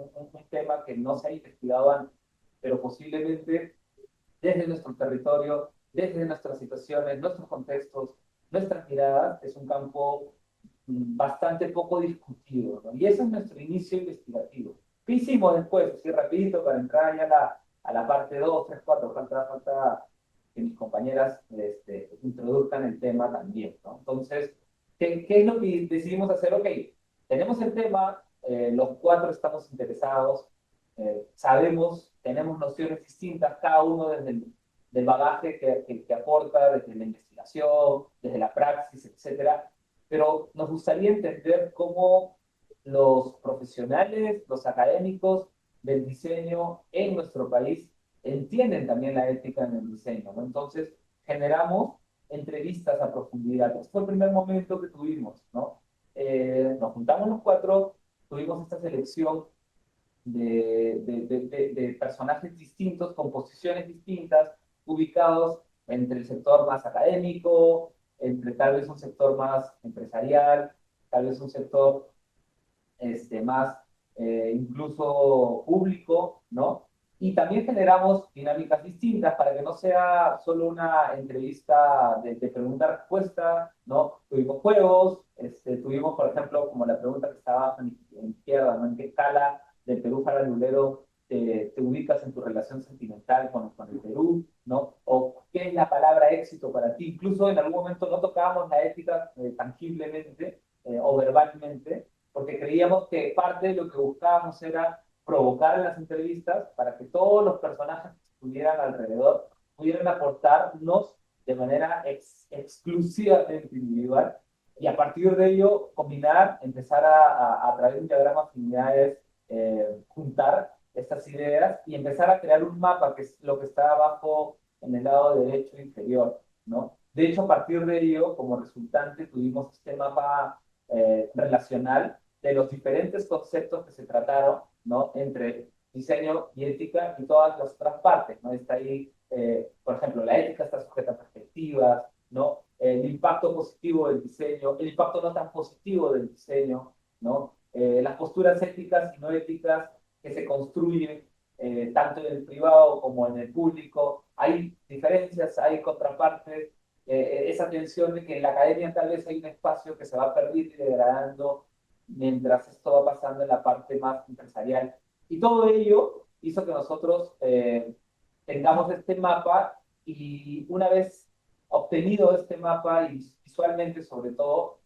tema que no se ha investigado antes, pero posiblemente desde nuestro territorio, desde nuestras situaciones, nuestros contextos, nuestras miradas, es un campo bastante poco discutido, ¿no? Y ese es nuestro inicio investigativo. ¿Qué hicimos después? Así rapidito para entrar ya a la parte 2, 3, 4, falta que mis compañeras introduzcan el tema también, ¿no? Entonces, ¿qué es lo que decidimos hacer? Ok, tenemos el tema, los cuatro estamos interesados, sabemos, tenemos nociones distintas, cada uno desde del bagaje que aporta, desde la investigación, desde la praxis, etcétera, pero nos gustaría entender cómo los profesionales, los académicos del diseño en nuestro país entienden también la ética en el diseño, ¿no? Entonces, generamos entrevistas a profundidad. Este fue el primer momento que tuvimos, ¿no? Nos juntamos los cuatro, tuvimos esta selección de personajes distintos, con posiciones distintas, ubicados entre el sector más académico, entre tal vez un sector más empresarial, tal vez un sector más incluso público, ¿no? Y también generamos dinámicas distintas para que no sea solo una entrevista de pregunta-respuesta, ¿no? Tuvimos juegos, tuvimos, por ejemplo, como la pregunta que estaba en izquierda, ¿no? ¿En qué escala del Perú farandulero te ubicas en tu relación sentimental con el Perú, ¿no? O qué es la palabra éxito para ti. Incluso en algún momento no tocábamos la ética tangiblemente o verbalmente, porque creíamos que parte de lo que buscábamos era provocar en las entrevistas para que todos los personajes que estuvieran alrededor pudieran aportarnos de manera exclusivamente individual y a partir de ello combinar, empezar a través de un diagrama de afinidades, juntar estas ideas y empezar a crear un mapa que es lo que está abajo en el lado derecho inferior, ¿no? De hecho, a partir de ello, como resultante, tuvimos este mapa relacional de los diferentes conceptos que se trataron, ¿no? Entre diseño y ética y todas las otras partes, ¿no? Está ahí, por ejemplo, la ética está sujeta a perspectivas, ¿no? El impacto positivo del diseño, el impacto no tan positivo del diseño, ¿no? Las posturas éticas y no éticas que se construyen tanto en el privado como en el público. Hay diferencias, hay contrapartes, esa tensión de que en la academia tal vez hay un espacio que se va perdiendo y degradando mientras esto va pasando en la parte más empresarial. Y todo ello hizo que nosotros tengamos este mapa y una vez obtenido este mapa y visualmente sobre todo,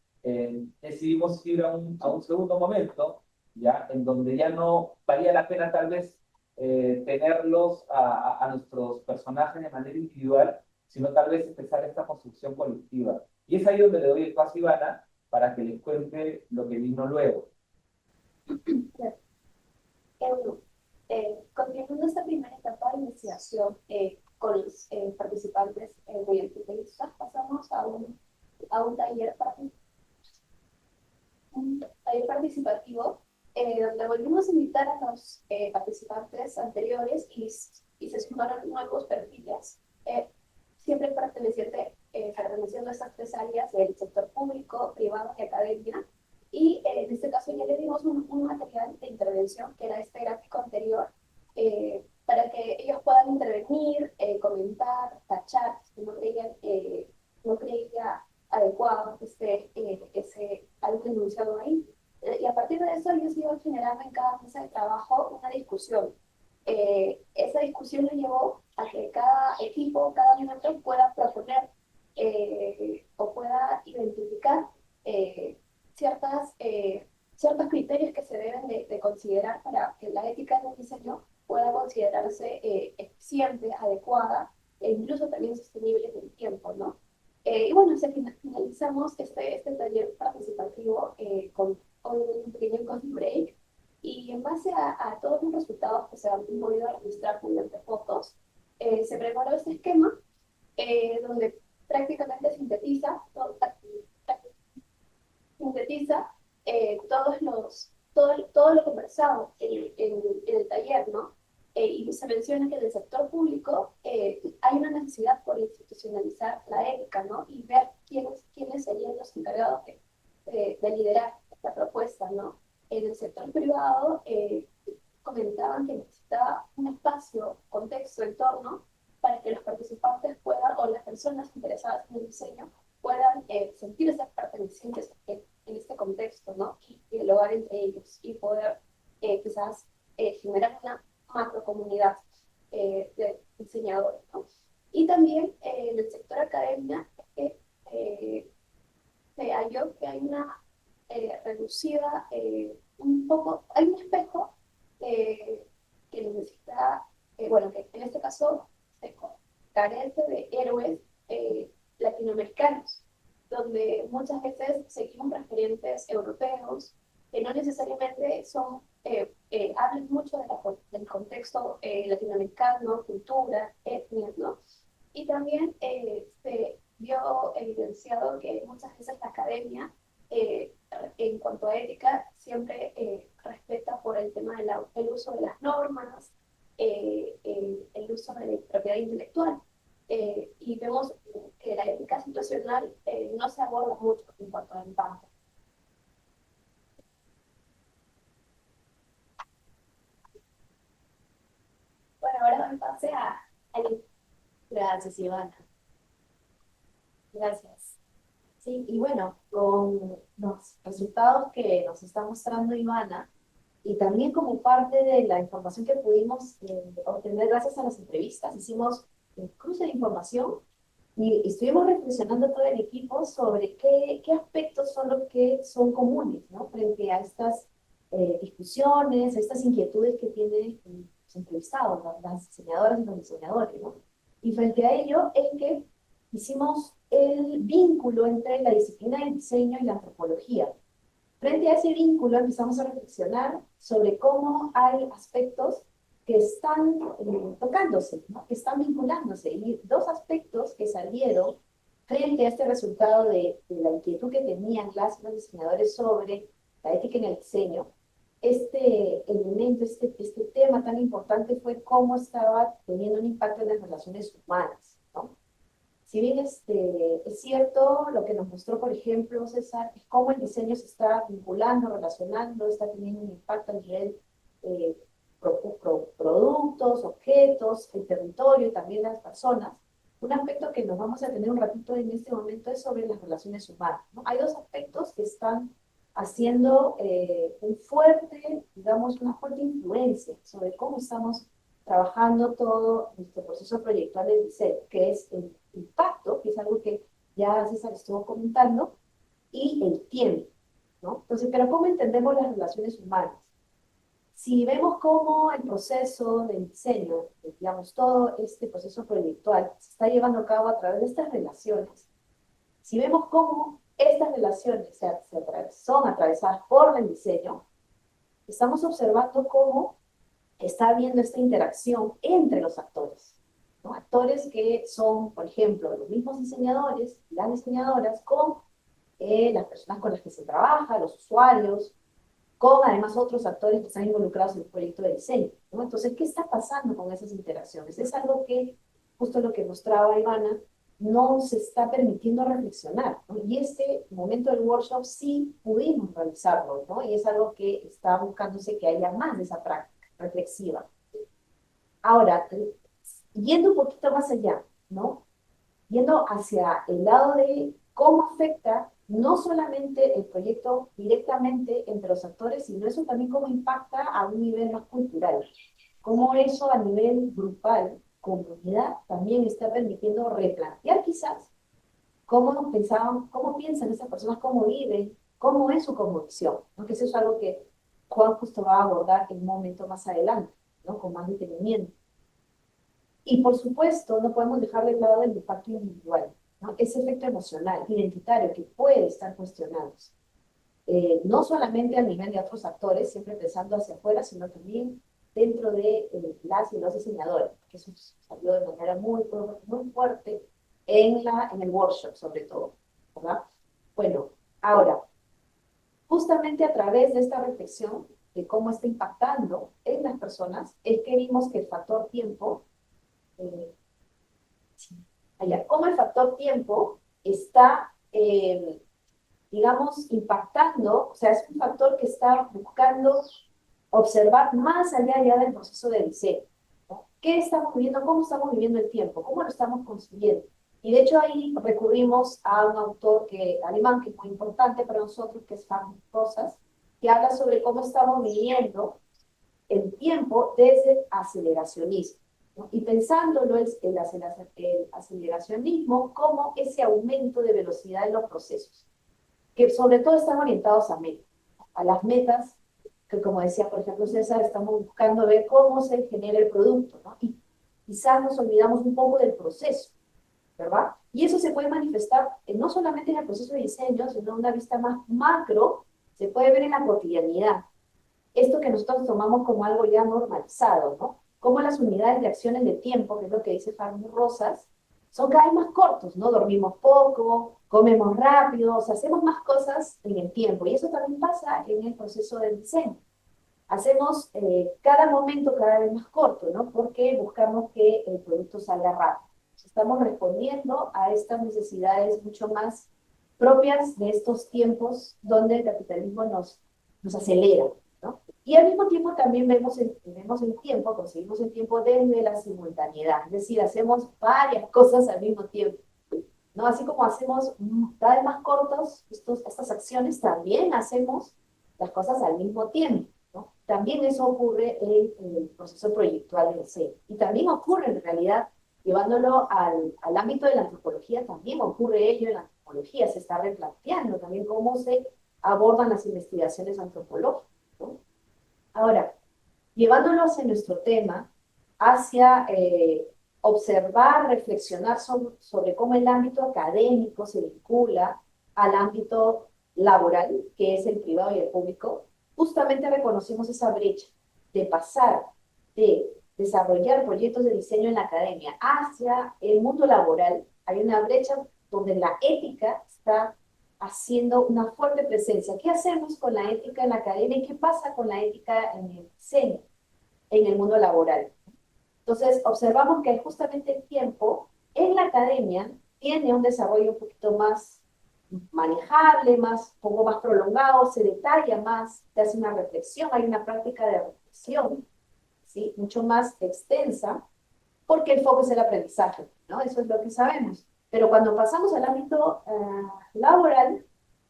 decidimos ir a un segundo momento, ¿ya? En donde ya no valía la pena tal vez tenerlos a nuestros personajes de manera individual, sino tal vez empezar esta construcción colectiva. Y es ahí donde le doy el paso a Ivana para que les cuente lo que vino luego. Bueno, continuando esta primera etapa de investigación con los participantes muy entrevistas, pasamos a un taller participativo donde volvimos a invitar a los participantes anteriores y se sumaron nuevos perfiles, siempre perteneciendo a estas tres áreas del sector público, privado y academia. Y en este caso ya le dimos un material de intervención, que era este gráfico anterior, para que ellos puedan intervenir, comentar, tachar, si no creía adecuado ese algo enunciado ahí. Y a partir de eso ellos iban generando en cada mesa de trabajo una discusión. Esa discusión nos llevó a que cada equipo, cada miembro pueda proponer o pueda identificar ciertos criterios que se deben de considerar para que la ética del diseño pueda considerarse eficiente, adecuada e incluso también sostenible en el tiempo, ¿no? Y bueno, finalizamos este taller participativo con un pequeño coffee break y en base a todos los resultados que se han podido registrar mediante fotos, se preparó este esquema donde prácticamente sintetiza todo lo conversado en el taller, ¿no? Y se menciona que en el sector público hay una necesidad por institucionalizar la ética, ¿no? Y ver quiénes serían los encargados de liderar esta propuesta, ¿no? En el sector privado comentaban que necesitaba un espacio, contexto, entorno, para que los participantes puedan, o las personas interesadas en el diseño, puedan sentirse pertenecientes en este contexto, ¿no? Y dialogar entre ellos y poder quizás generar una macrocomunidad de diseñadores, ¿no? Y también en el sector academia se halló que hay una reducida, hay un espejo que necesita, bueno, que en este caso se carece de héroes latinoamericanos, donde muchas veces seguimos referentes europeos que no necesariamente hablan mucho del contexto latinoamericano, cultura, etnias, ¿no? Y también se vio evidenciado que muchas veces la academia, en cuanto a ética, siempre respeta por el tema del uso de las normas, el uso de la propiedad intelectual. Y vemos que la ética situacional no se aborda mucho en cuanto al impacto. Bueno, ahora me pase a Lili. Gracias, Ivana. Gracias. Sí, y bueno, con los resultados que nos está mostrando Ivana, y también como parte de la información que pudimos obtener gracias a las entrevistas, hicimos un cruce de información y estuvimos reflexionando todo el equipo sobre qué aspectos son los que son comunes, ¿no? Frente a estas discusiones, a estas inquietudes que tienen los entrevistados, las diseñadoras y los diseñadores, ¿no? Y frente a ello es que hicimos el vínculo entre la disciplina del diseño y la antropología. Frente a ese vínculo empezamos a reflexionar sobre cómo hay aspectos que están tocándose, ¿no? Que están vinculándose. Y dos aspectos que salieron frente a este resultado de la inquietud que tenían las y los diseñadores sobre la ética en el diseño este elemento, este tema tan importante fue cómo estaba teniendo un impacto en las relaciones humanas, ¿no? Si bien es cierto, lo que nos mostró, por ejemplo, César, es cómo el diseño se está vinculando, relacionando, está teniendo un impacto a nivel eh, productos, objetos, el territorio y también las personas. Un aspecto que nos vamos a tener un ratito en este momento es sobre las relaciones humanas, ¿no? Hay dos aspectos que están haciendo digamos, una fuerte influencia sobre cómo estamos trabajando todo nuestro proceso proyectual de diseño, que es el impacto, que es algo que ya César estuvo comentando, y el tiempo, ¿no? Entonces, pero ¿cómo entendemos las relaciones humanas? Si vemos cómo el proceso del diseño, digamos, todo este proceso proyectual se está llevando a cabo a través de estas relaciones, si vemos cómo estas relaciones son atravesadas por el diseño, estamos observando cómo está habiendo esta interacción entre los actores, ¿no? Actores que son, por ejemplo, los mismos diseñadores, las diseñadoras, con las personas con las que se trabaja, los usuarios, con además otros actores que están involucrados en el proyecto de diseño, ¿no? Entonces, ¿qué está pasando con esas interacciones? Es algo que, justo lo que mostraba Ivana, no se está permitiendo reflexionar, ¿no? Y este momento del workshop sí pudimos realizarlo, ¿no? Y es algo que está buscándose que haya más de esa práctica reflexiva. Ahora, yendo un poquito más allá, ¿no? Yendo hacia el lado de cómo afecta no solamente el proyecto directamente entre los actores, sino eso también cómo impacta a un nivel más cultural. Cómo eso a nivel grupal, comunidad, también está permitiendo replantear quizás cómo pensaban, cómo piensan esas personas, cómo viven, cómo es su cosmovisión, ¿no? Que eso es algo que Juan justo va a abordar en un momento más adelante, ¿no? Con más detenimiento. Y por supuesto, no podemos dejar de lado el impacto individual, ¿no? Ese efecto emocional, identitario, que puede estar cuestionándose. No solamente a nivel de otros actores, siempre pensando hacia afuera, sino también dentro de las y los diseñadores, que eso salió de manera muy fuerte en el workshop, sobre todo, ¿verdad? Bueno, ahora, justamente a través de esta reflexión de cómo está impactando en las personas, es que vimos que el factor tiempo eh, allá, cómo el factor tiempo está, digamos, impactando, o sea, es un factor que está buscando observar más allá ya del proceso de diseño, ¿no? ¿Qué estamos viviendo? ¿Cómo estamos viviendo el tiempo? ¿Cómo lo estamos construyendo? Y de hecho ahí recurrimos a un autor alemán que es muy importante para nosotros, que es Frank Rosas, que habla sobre cómo estamos viviendo el tiempo desde el aceleracionismo, ¿no? Y pensándolo el aceleracionismo como ese aumento de velocidad en los procesos, que sobre todo están orientados a las metas, que como decía, por ejemplo, César, estamos buscando ver cómo se genera el producto, ¿no? Y quizás nos olvidamos un poco del proceso, ¿verdad? Y eso se puede manifestar no solamente en el proceso de diseño, sino en una vista más macro, se puede ver en la cotidianidad. Esto que nosotros tomamos como algo ya normalizado, ¿no? Como las unidades de acciones de tiempo, que es lo que dice Jaime Rosas, son cada vez más cortos, ¿no? Dormimos poco, comemos rápido, o sea, hacemos más cosas en el tiempo. Y eso también pasa en el proceso del diseño. Hacemos cada momento cada vez más corto, ¿no? Porque buscamos que el producto salga rápido. Estamos respondiendo a estas necesidades mucho más propias de estos tiempos donde el capitalismo nos acelera, ¿no? Y al mismo tiempo también vemos el tiempo, conseguimos el tiempo desde la simultaneidad, es decir, hacemos varias cosas al mismo tiempo, ¿no? Así como hacemos cada vez más cortos estas acciones, también hacemos las cosas al mismo tiempo, ¿no? También eso ocurre en el proceso proyectual del diseño. Y también ocurre en realidad, llevándolo al ámbito de la antropología, también ocurre ello en la antropología, se está replanteando también cómo se abordan las investigaciones antropológicas, ¿no? Ahora, llevándolos en nuestro tema hacia observar, reflexionar sobre cómo el ámbito académico se vincula al ámbito laboral, que es el privado y el público, justamente reconocimos esa brecha de pasar de desarrollar proyectos de diseño en la academia hacia el mundo laboral. Hay una brecha donde la ética está haciendo una fuerte presencia. ¿Qué hacemos con la ética en la academia y qué pasa con la ética en el diseño, en el mundo laboral? Entonces, observamos que justamente el tiempo en la academia tiene un desarrollo un poquito más manejable, más, un poco más prolongado, se detalla más, se hace una reflexión, hay una práctica de reflexión, ¿sí? Mucho más extensa, porque el foco es el aprendizaje, ¿no? Eso es lo que sabemos. Pero cuando pasamos al ámbito laboral,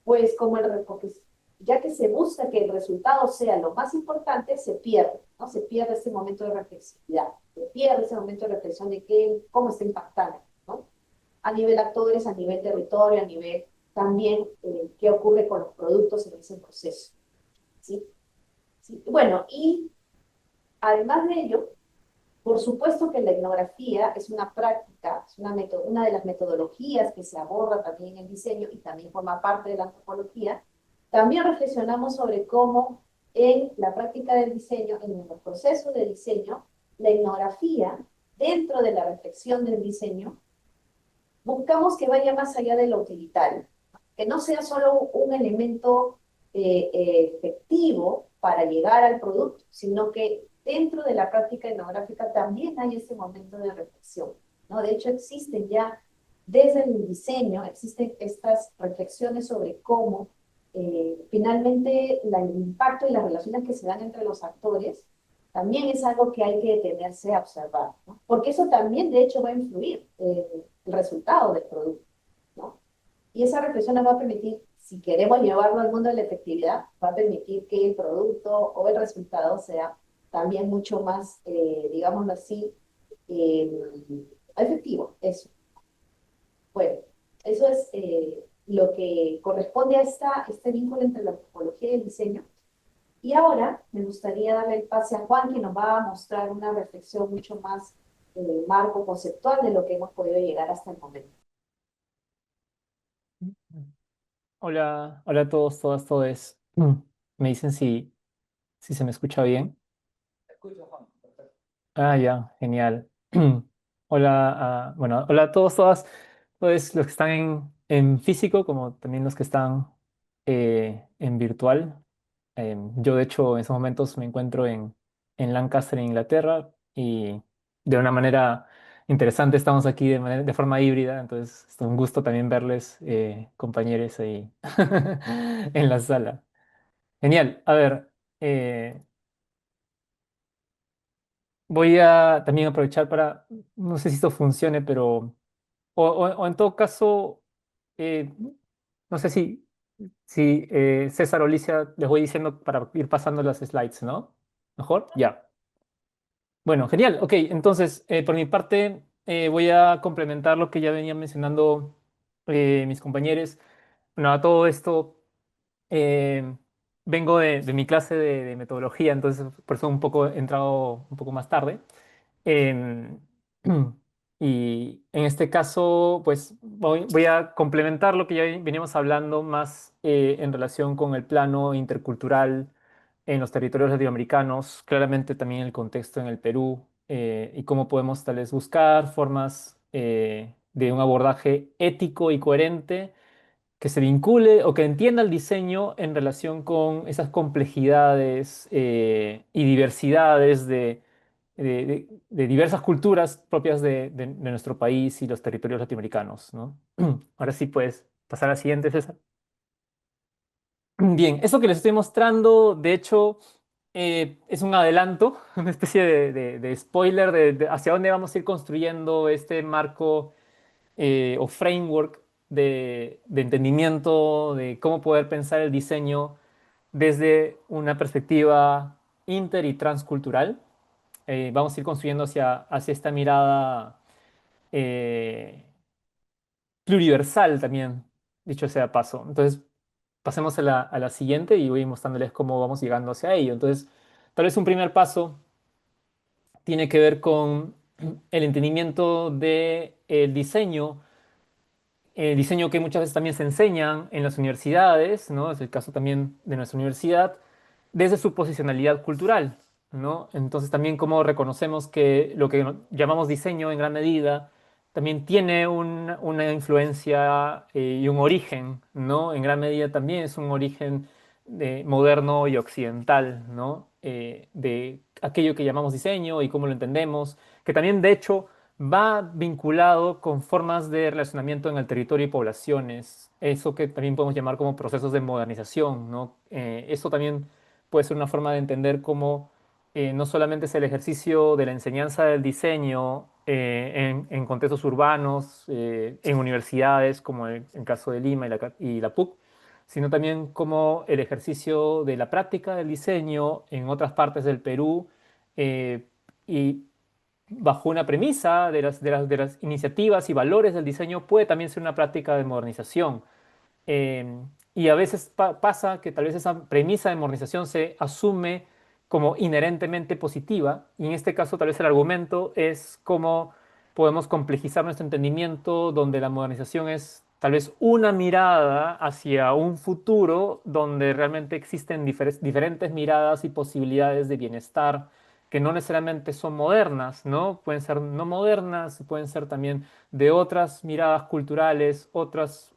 pues como porque ya que se busca que el resultado sea lo más importante, se pierde, ¿no? Se pierde ese momento de reflexividad, se pierde ese momento de reflexión de cómo está impactando, ¿no? A nivel actores, a nivel territorio, a nivel también qué ocurre con los productos en ese proceso, ¿sí? ¿Sí? Bueno, y además de ello, por supuesto que la etnografía es una práctica, es una de las metodologías que se aborda también en el diseño y también forma parte de la antropología. También reflexionamos sobre cómo en la práctica del diseño, en los procesos de diseño, la etnografía, dentro de la reflexión del diseño, buscamos que vaya más allá de lo utilitario, que no sea solo un elemento efectivo para llegar al producto, sino que dentro de la práctica etnográfica también hay ese momento de reflexión, ¿no? De hecho, existen ya, desde el diseño, existen estas reflexiones sobre cómo finalmente el impacto y las relaciones que se dan entre los actores también es algo que hay que detenerse a observar, ¿no? Porque eso también, de hecho, va a influir el resultado del producto, ¿no? Y esa reflexión nos va a permitir, si queremos llevarlo al mundo de la efectividad, va a permitir que el producto o el resultado sea también mucho más, digámoslo así, eh, efectivo. Eso. Bueno, eso es lo que corresponde a este vínculo entre la antropología y el diseño. Y ahora me gustaría darle el pase a Juan, que nos va a mostrar una reflexión mucho más marco conceptual de lo que hemos podido llegar hasta el momento. Hola, hola a todos, todas, todes. Me dicen si se me escucha bien. Te escucho, Juan. Perfecto. Ah, ya, genial. Hola, bueno, hola a todos, todas, todos los que están en físico, como también los que están en virtual. Yo, de hecho, en estos momentos me encuentro en Lancaster, en Inglaterra, y de una manera interesante estamos aquí de forma híbrida, entonces es un gusto también verles, compañeros ahí en la sala. Genial. A ver, voy a también aprovechar para, no sé si esto funcione, pero, o en todo caso, eh, no sé si César o Alicia les voy diciendo para ir pasando las slides, ¿no? ¿Mejor? Ya. Bueno, genial. Ok, entonces, por mi parte, voy a complementar lo que ya venían mencionando mis compañeros. Bueno, a todo esto, eh, vengo de mi clase de metodología, entonces por eso he entrado un poco más tarde. Em, y en este caso, pues voy a complementar lo que ya veníamos hablando más en relación con el plano intercultural en los territorios latinoamericanos, claramente también el contexto en el Perú, y cómo podemos tal vez buscar formas de un abordaje ético y coherente que se vincule o que entienda el diseño en relación con esas complejidades y diversidades de diversas culturas propias de nuestro país y los territorios latinoamericanos, ¿no? Ahora sí puedes pasar a la siguiente, César. Bien, eso que les estoy mostrando, de hecho, es un adelanto, una especie de spoiler de hacia dónde vamos a ir construyendo este marco o framework de entendimiento de cómo poder pensar el diseño desde una perspectiva inter y transcultural. Vamos a ir construyendo hacia esta mirada eh, pluriversal también, dicho sea paso. Entonces, pasemos a la siguiente y voy mostrándoles cómo vamos llegando hacia ello. Entonces, tal vez un primer paso tiene que ver con el entendimiento del diseño, el diseño que muchas veces también se enseñan en las universidades, ¿no? Es el caso también de nuestra universidad, desde su posicionalidad cultural, ¿no? Entonces también cómo reconocemos que lo que llamamos diseño en gran medida también tiene una influencia y un origen, ¿no? En gran medida también es un origen moderno y occidental, ¿no? De aquello que llamamos diseño y cómo lo entendemos, que también de hecho va vinculado con formas de relacionamiento en el territorio y poblaciones, eso que también podemos llamar como procesos de modernización, ¿no? Eso también puede ser una forma de entender cómo no solamente es el ejercicio de la enseñanza del diseño en contextos urbanos, en universidades, como en caso de Lima y la PUC, sino también como el ejercicio de la práctica del diseño en otras partes del Perú eh, y bajo una premisa de las iniciativas y valores del diseño puede también ser una práctica de modernización. Y a veces pasa que tal vez esa premisa de modernización se asume como inherentemente positiva, y en este caso tal vez el argumento es cómo podemos complejizar nuestro entendimiento, donde la modernización es tal vez una mirada hacia un futuro donde realmente existen diferentes miradas y posibilidades de bienestar que no necesariamente son modernas, ¿no? Pueden ser no modernas, pueden ser también de otras miradas culturales, otras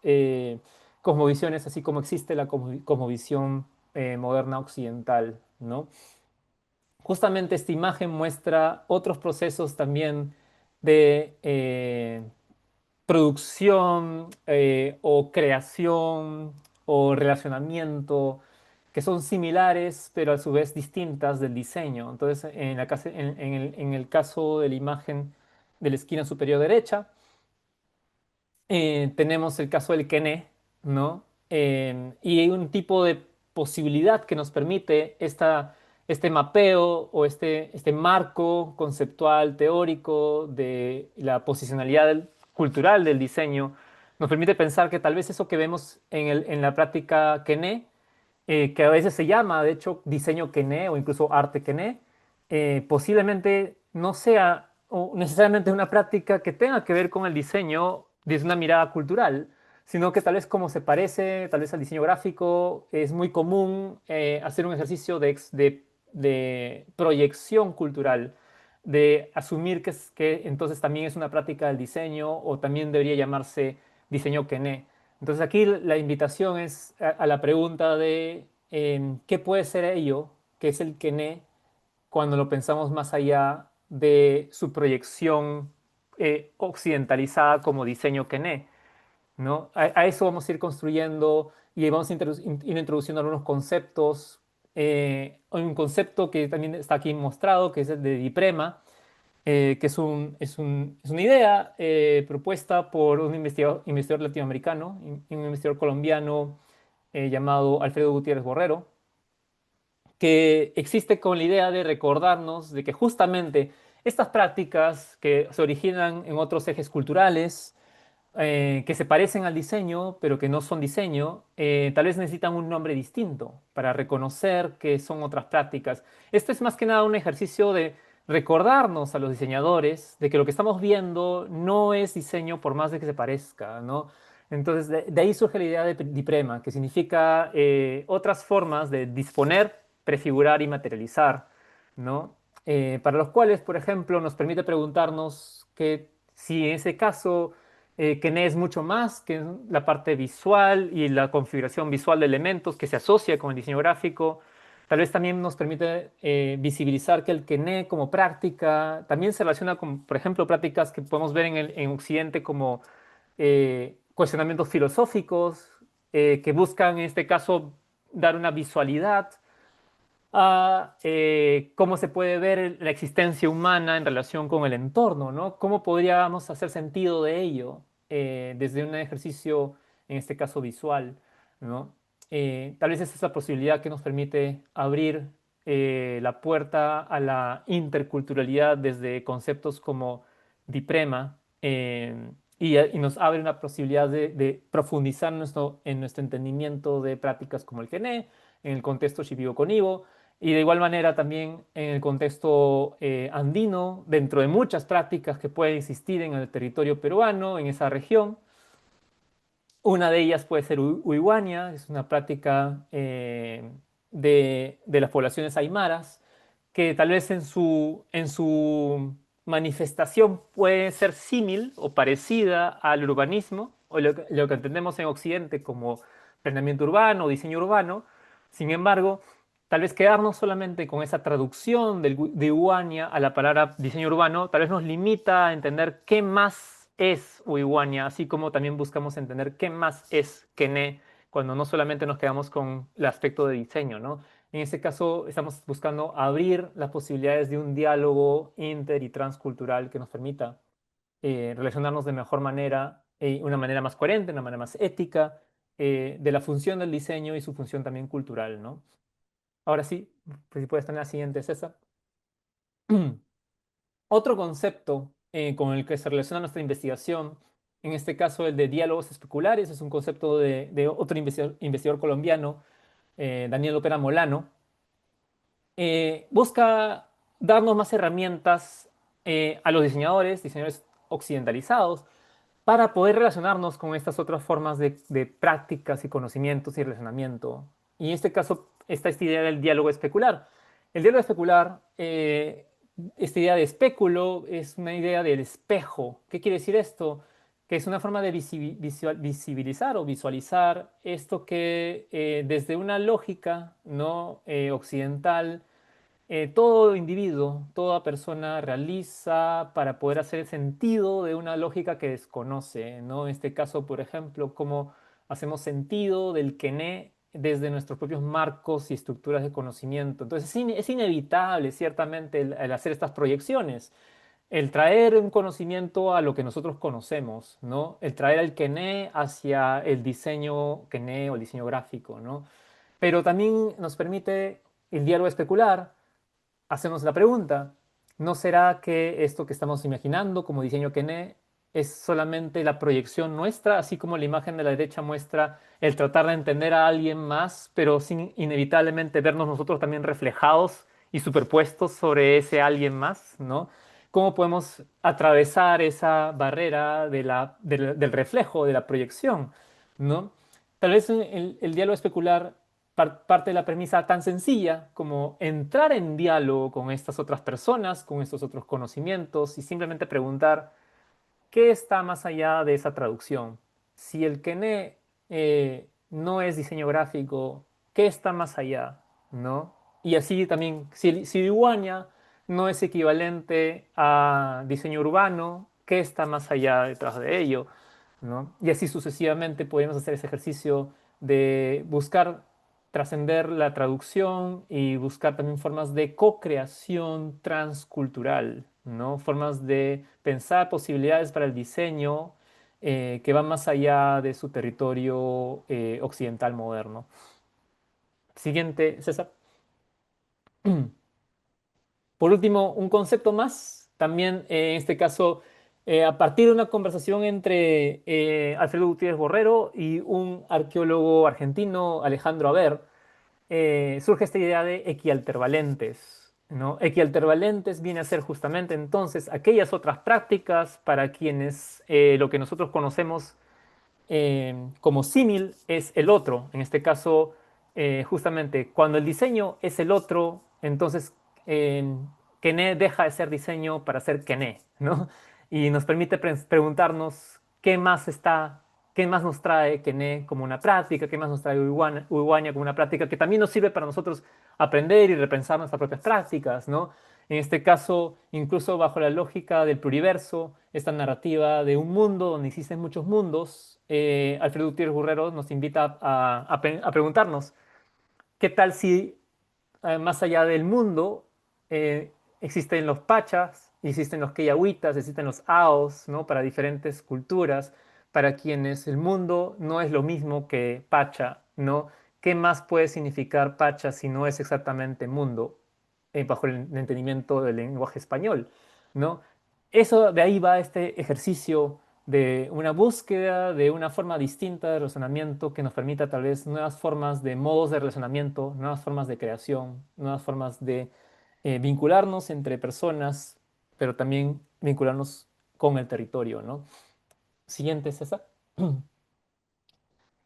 cosmovisiones, así como existe la cosmovisión moderna occidental, ¿no? Justamente esta imagen muestra otros procesos también de producción o creación o relacionamiento que son similares pero a su vez distintas del diseño. Entonces, en el caso de la imagen de la esquina superior derecha, tenemos el caso del Kené, ¿no? Y hay un tipo de posibilidad que nos permite este mapeo o este marco conceptual, teórico de la posicionalidad cultural del diseño. Nos permite pensar que tal vez eso que vemos en la práctica Kené que a veces se llama, de hecho, diseño Kené o incluso arte Kené, posiblemente no sea necesariamente una práctica que tenga que ver con el diseño desde una mirada cultural, sino que tal vez como se parece, tal vez al diseño gráfico, es muy común hacer un ejercicio de proyección cultural, de asumir que entonces también es una práctica del diseño o también debería llamarse diseño Kené. Entonces aquí la invitación es a la pregunta de qué puede ser ello, que es el Kené, cuando lo pensamos más allá de su proyección occidentalizada como diseño Kené, ¿no? A eso vamos a ir construyendo y vamos a ir introduciendo algunos conceptos. Hay un concepto que también está aquí mostrado, que es el de Diprema, que es una idea propuesta por un investigador latinoamericano, un investigador colombiano llamado Alfredo Gutiérrez Borrero, que existe con la idea de recordarnos de que justamente estas prácticas que se originan en otros ejes culturales, que se parecen al diseño, pero que no son diseño, tal vez necesitan un nombre distinto para reconocer que son otras prácticas. Esto es más que nada un ejercicio de recordarnos a los diseñadores de que lo que estamos viendo no es diseño por más de que se parezca, ¿no? Entonces, de ahí surge la idea de Diprema, que significa otras formas de disponer, prefigurar y materializar, ¿no? Para los cuales, por ejemplo, nos permite preguntarnos que si en ese caso que no es mucho más que la parte visual y la configuración visual de elementos que se asocia con el diseño gráfico. Tal vez también nos permite visibilizar que el Kené como práctica también se relaciona con, por ejemplo, prácticas que podemos ver en Occidente como cuestionamientos filosóficos que buscan, en este caso, dar una visualidad a cómo se puede ver la existencia humana en relación con el entorno, ¿no? ¿Cómo podríamos hacer sentido de ello desde un ejercicio, en este caso visual, ¿no? Tal vez esa es la posibilidad que nos permite abrir la puerta a la interculturalidad desde conceptos como Diprema y nos abre una posibilidad de profundizar en nuestro entendimiento de prácticas como el Kené, en el contexto Shipibo-Conibo, y de igual manera también en el contexto andino, dentro de muchas prácticas que pueden existir en el territorio peruano, en esa región. Una de ellas puede ser Huihuania, es una práctica de las poblaciones aymaras, que tal vez en su manifestación puede ser símil o parecida al urbanismo, o lo que entendemos en Occidente como planeamiento urbano o diseño urbano. Sin embargo, tal vez quedarnos solamente con esa traducción de Uguania a la palabra diseño urbano, tal vez nos limita a entender qué más es Uiguania, así como también buscamos entender qué más es Kene, cuando no solamente nos quedamos con el aspecto de diseño, ¿no? En este caso, estamos buscando abrir las posibilidades de un diálogo inter y transcultural que nos permita relacionarnos de mejor manera, una manera más coherente, una manera más ética, de la función del diseño y su función también cultural, ¿no? Ahora sí, pues si puedes tener la siguiente, César. Otro concepto con el que se relaciona nuestra investigación, en este caso el de diálogos especulares, es un concepto de otro investigador colombiano, Daniel Opera Molano. Busca darnos más herramientas a los diseñadores occidentalizados, para poder relacionarnos con estas otras formas de prácticas y conocimientos y relacionamiento. Y en este caso, esta idea del diálogo especular. El diálogo especular, esta idea de espéculo, es una idea del espejo. ¿Qué quiere decir esto? Que es una forma de visibilizar o visualizar esto que desde una lógica no occidental todo individuo, toda persona realiza para poder hacer sentido de una lógica que desconoce, ¿no? En este caso, por ejemplo, cómo hacemos sentido del quené desde nuestros propios marcos y estructuras de conocimiento. Entonces, es inevitable, ciertamente, el hacer estas proyecciones, el traer un conocimiento a lo que nosotros conocemos, ¿no? El traer el quené hacia el diseño quené o el diseño gráfico, ¿no? Pero también nos permite el diálogo especular hacemos la pregunta, ¿no será que esto que estamos imaginando como diseño Kene es solamente la proyección nuestra, así como la imagen de la derecha muestra el tratar de entender a alguien más, pero sin inevitablemente vernos nosotros también reflejados y superpuestos sobre ese alguien más, ¿no? ¿Cómo podemos atravesar esa barrera del reflejo, de la proyección, ¿no? Tal vez el diálogo especular parte de la premisa tan sencilla como entrar en diálogo con estas otras personas, con estos otros conocimientos y simplemente preguntar qué está más allá de esa traducción. Si el Kene no es diseño gráfico, ¿qué está más allá? ¿No? Y así también, si Iguania no es equivalente a diseño urbano, ¿qué está más allá detrás de ello? ¿No? Y así sucesivamente podemos hacer ese ejercicio de buscar trascender la traducción y buscar también formas de co-creación transcultural, ¿no? Formas de pensar posibilidades para el diseño que van más allá de su territorio occidental moderno. Siguiente, César. Por último, un concepto más, también en este caso, a partir de una conversación entre Alfredo Gutiérrez Borrero y un arqueólogo argentino, Alejandro Aber, surge esta idea de equialtervalentes, ¿no? Equialtervalentes viene a ser justamente entonces aquellas otras prácticas para quienes lo que nosotros conocemos como símil es el otro. En este caso, justamente cuando el diseño es el otro, entonces Kene deja de ser diseño para ser Kene, ¿no? Y nos permite preguntarnos qué más nos trae Kene como una práctica, qué más nos trae Uiguania como una práctica que también nos sirve para nosotros aprender y repensar nuestras propias prácticas, ¿no? En este caso, incluso bajo la lógica del pluriverso, esta narrativa de un mundo donde existen muchos mundos, Alfredo Gutiérrez Burrero nos invita a preguntarnos, ¿qué tal si más allá del mundo existen los pachas, existen los queyahuitas, existen los aos, ¿no? Para diferentes culturas, para quienes el mundo no es lo mismo que pacha, ¿no? ¿Qué más puede significar pacha si no es exactamente mundo bajo el entendimiento del lenguaje español, ¿no? Eso de ahí va este ejercicio de una búsqueda de una forma distinta de razonamiento que nos permita tal vez nuevas formas de modos de relacionamiento, nuevas formas de creación, nuevas formas de vincularnos entre personas, pero también vincularnos con el territorio, ¿no? Siguiente, César.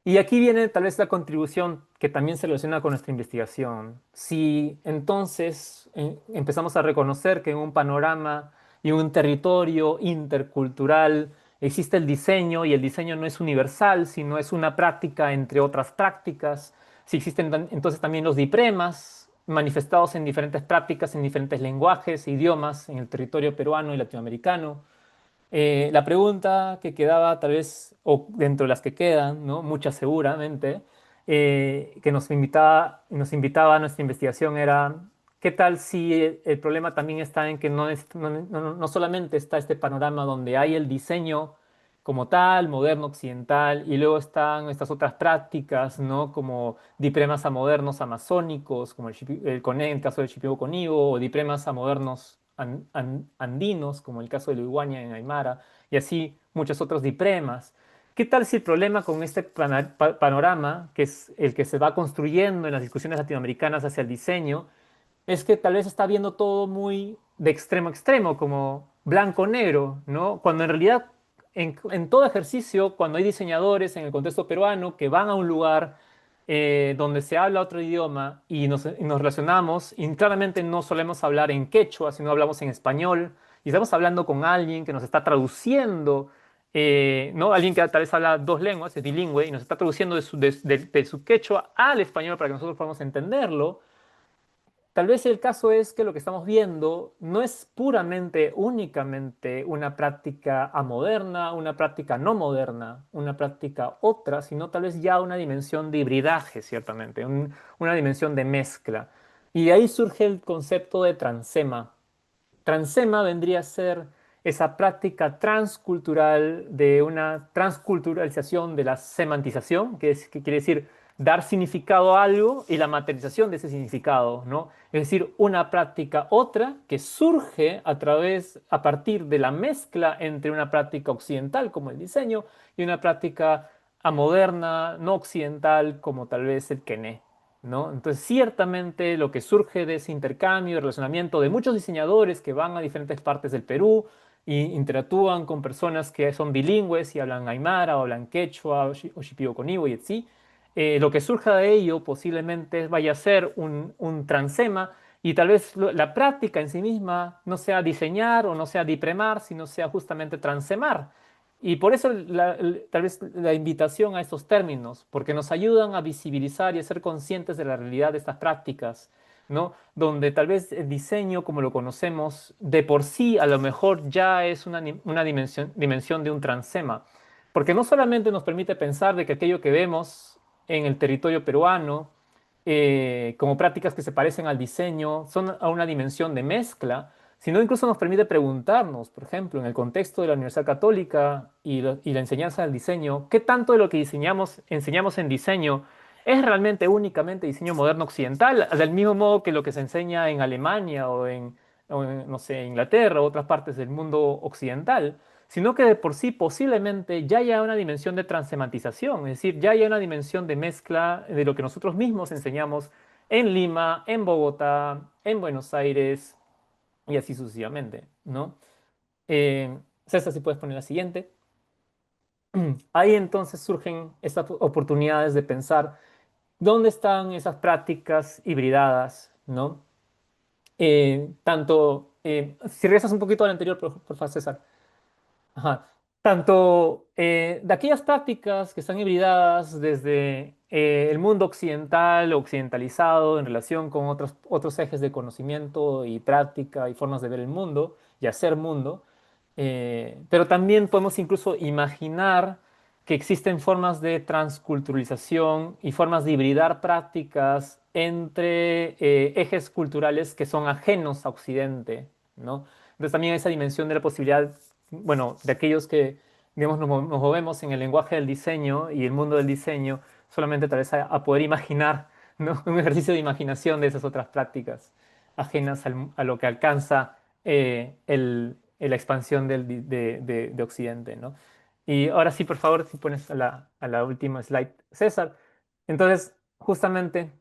Y aquí viene tal vez la contribución que también se relaciona con nuestra investigación. Si entonces empezamos a reconocer que en un panorama y un territorio intercultural. Existe el diseño y el diseño no es universal, sino es una práctica entre otras prácticas. Si existen entonces también los dipremas, manifestados en diferentes prácticas, en diferentes lenguajes, idiomas, en el territorio peruano y latinoamericano. La pregunta que quedaba, tal vez, o dentro de las que quedan, ¿no? Muchas seguramente, que nos invitaba a nuestra investigación era, ¿qué tal si el problema también está en que no solamente está este panorama donde hay el diseño como tal, moderno, occidental, y luego están estas otras prácticas, ¿no? Como dipremas a modernos amazónicos, como el caso del Shipibo Conibo, o dipremas a modernos andinos, como el caso de Luiguaña en Aymara, y así muchos otros dipremas. ¿Qué tal si el problema con este panorama, que es el que se va construyendo en las discusiones latinoamericanas hacia el diseño, es que tal vez está viendo todo muy de extremo a extremo, como blanco-negro, ¿no? Cuando en realidad, en todo ejercicio, cuando hay diseñadores en el contexto peruano que van a un lugar donde se habla otro idioma y nos relacionamos, y claramente no solemos hablar en quechua, sino hablamos en español, y estamos hablando con alguien que nos está traduciendo, ¿no? Alguien que tal vez habla dos lenguas, es bilingüe, y nos está traduciendo de su quechua al español para que nosotros podamos entenderlo. Tal vez el caso es que lo que estamos viendo no es puramente, únicamente una práctica amoderna, una práctica no moderna, una práctica otra, sino tal vez ya una dimensión de hibridaje, ciertamente, una dimensión de mezcla. Y ahí surge el concepto de transema. Transema vendría a ser esa práctica transcultural de una transculturalización de la semantización, que quiere decir dar significado a algo y la materialización de ese significado, ¿no? Es decir, una práctica otra que surge a partir de la mezcla entre una práctica occidental como el diseño y una práctica moderna, no occidental como tal vez el Kené. ¿No? Entonces, ciertamente lo que surge de ese intercambio y relacionamiento de muchos diseñadores que van a diferentes partes del Perú e interactúan con personas que son bilingües y hablan aymara o hablan quechua o shipibo conibo y etc. Lo que surja de ello posiblemente vaya a ser un transema y tal vez la práctica en sí misma no sea diseñar o no sea dipremar, sino sea justamente transemar. Y por eso tal vez la invitación a estos términos, porque nos ayudan a visibilizar y a ser conscientes de la realidad de estas prácticas, ¿no? Donde tal vez el diseño, como lo conocemos, de por sí a lo mejor ya es una dimensión de un transema, porque no solamente nos permite pensar de que aquello que vemos en el territorio peruano, como prácticas que se parecen al diseño, son a una dimensión de mezcla, sino incluso nos permite preguntarnos, por ejemplo, en el contexto de la Universidad Católica y la enseñanza del diseño, ¿qué tanto de lo que enseñamos en diseño es realmente únicamente diseño moderno occidental, del mismo modo que lo que se enseña en Alemania no sé, Inglaterra o otras partes del mundo occidental? Sino que de por sí posiblemente ya haya una dimensión de transemantización, es decir, ya haya una dimensión de mezcla de lo que nosotros mismos enseñamos en Lima, en Bogotá, en Buenos Aires y así sucesivamente, ¿no? César, si puedes poner la siguiente. Ahí entonces surgen estas oportunidades de pensar dónde están esas prácticas hibridadas, ¿no? Si regresas un poquito al anterior, por favor, César. Ajá. Tanto de aquellas prácticas que están hibridadas desde el mundo occidental o occidentalizado en relación con otros ejes de conocimiento y práctica y formas de ver el mundo y hacer mundo, pero también podemos incluso imaginar que existen formas de transculturalización y formas de hibridar prácticas entre ejes culturales que son ajenos a Occidente, ¿no? Entonces también esa dimensión de la posibilidad, bueno, de aquellos que, digamos, nos movemos en el lenguaje del diseño y el mundo del diseño, solamente tal vez a poder imaginar, ¿no? Un ejercicio de imaginación de esas otras prácticas ajenas a lo que alcanza la expansión de Occidente, ¿no? Y ahora sí, por favor, si pones a la última slide, César. Entonces, justamente,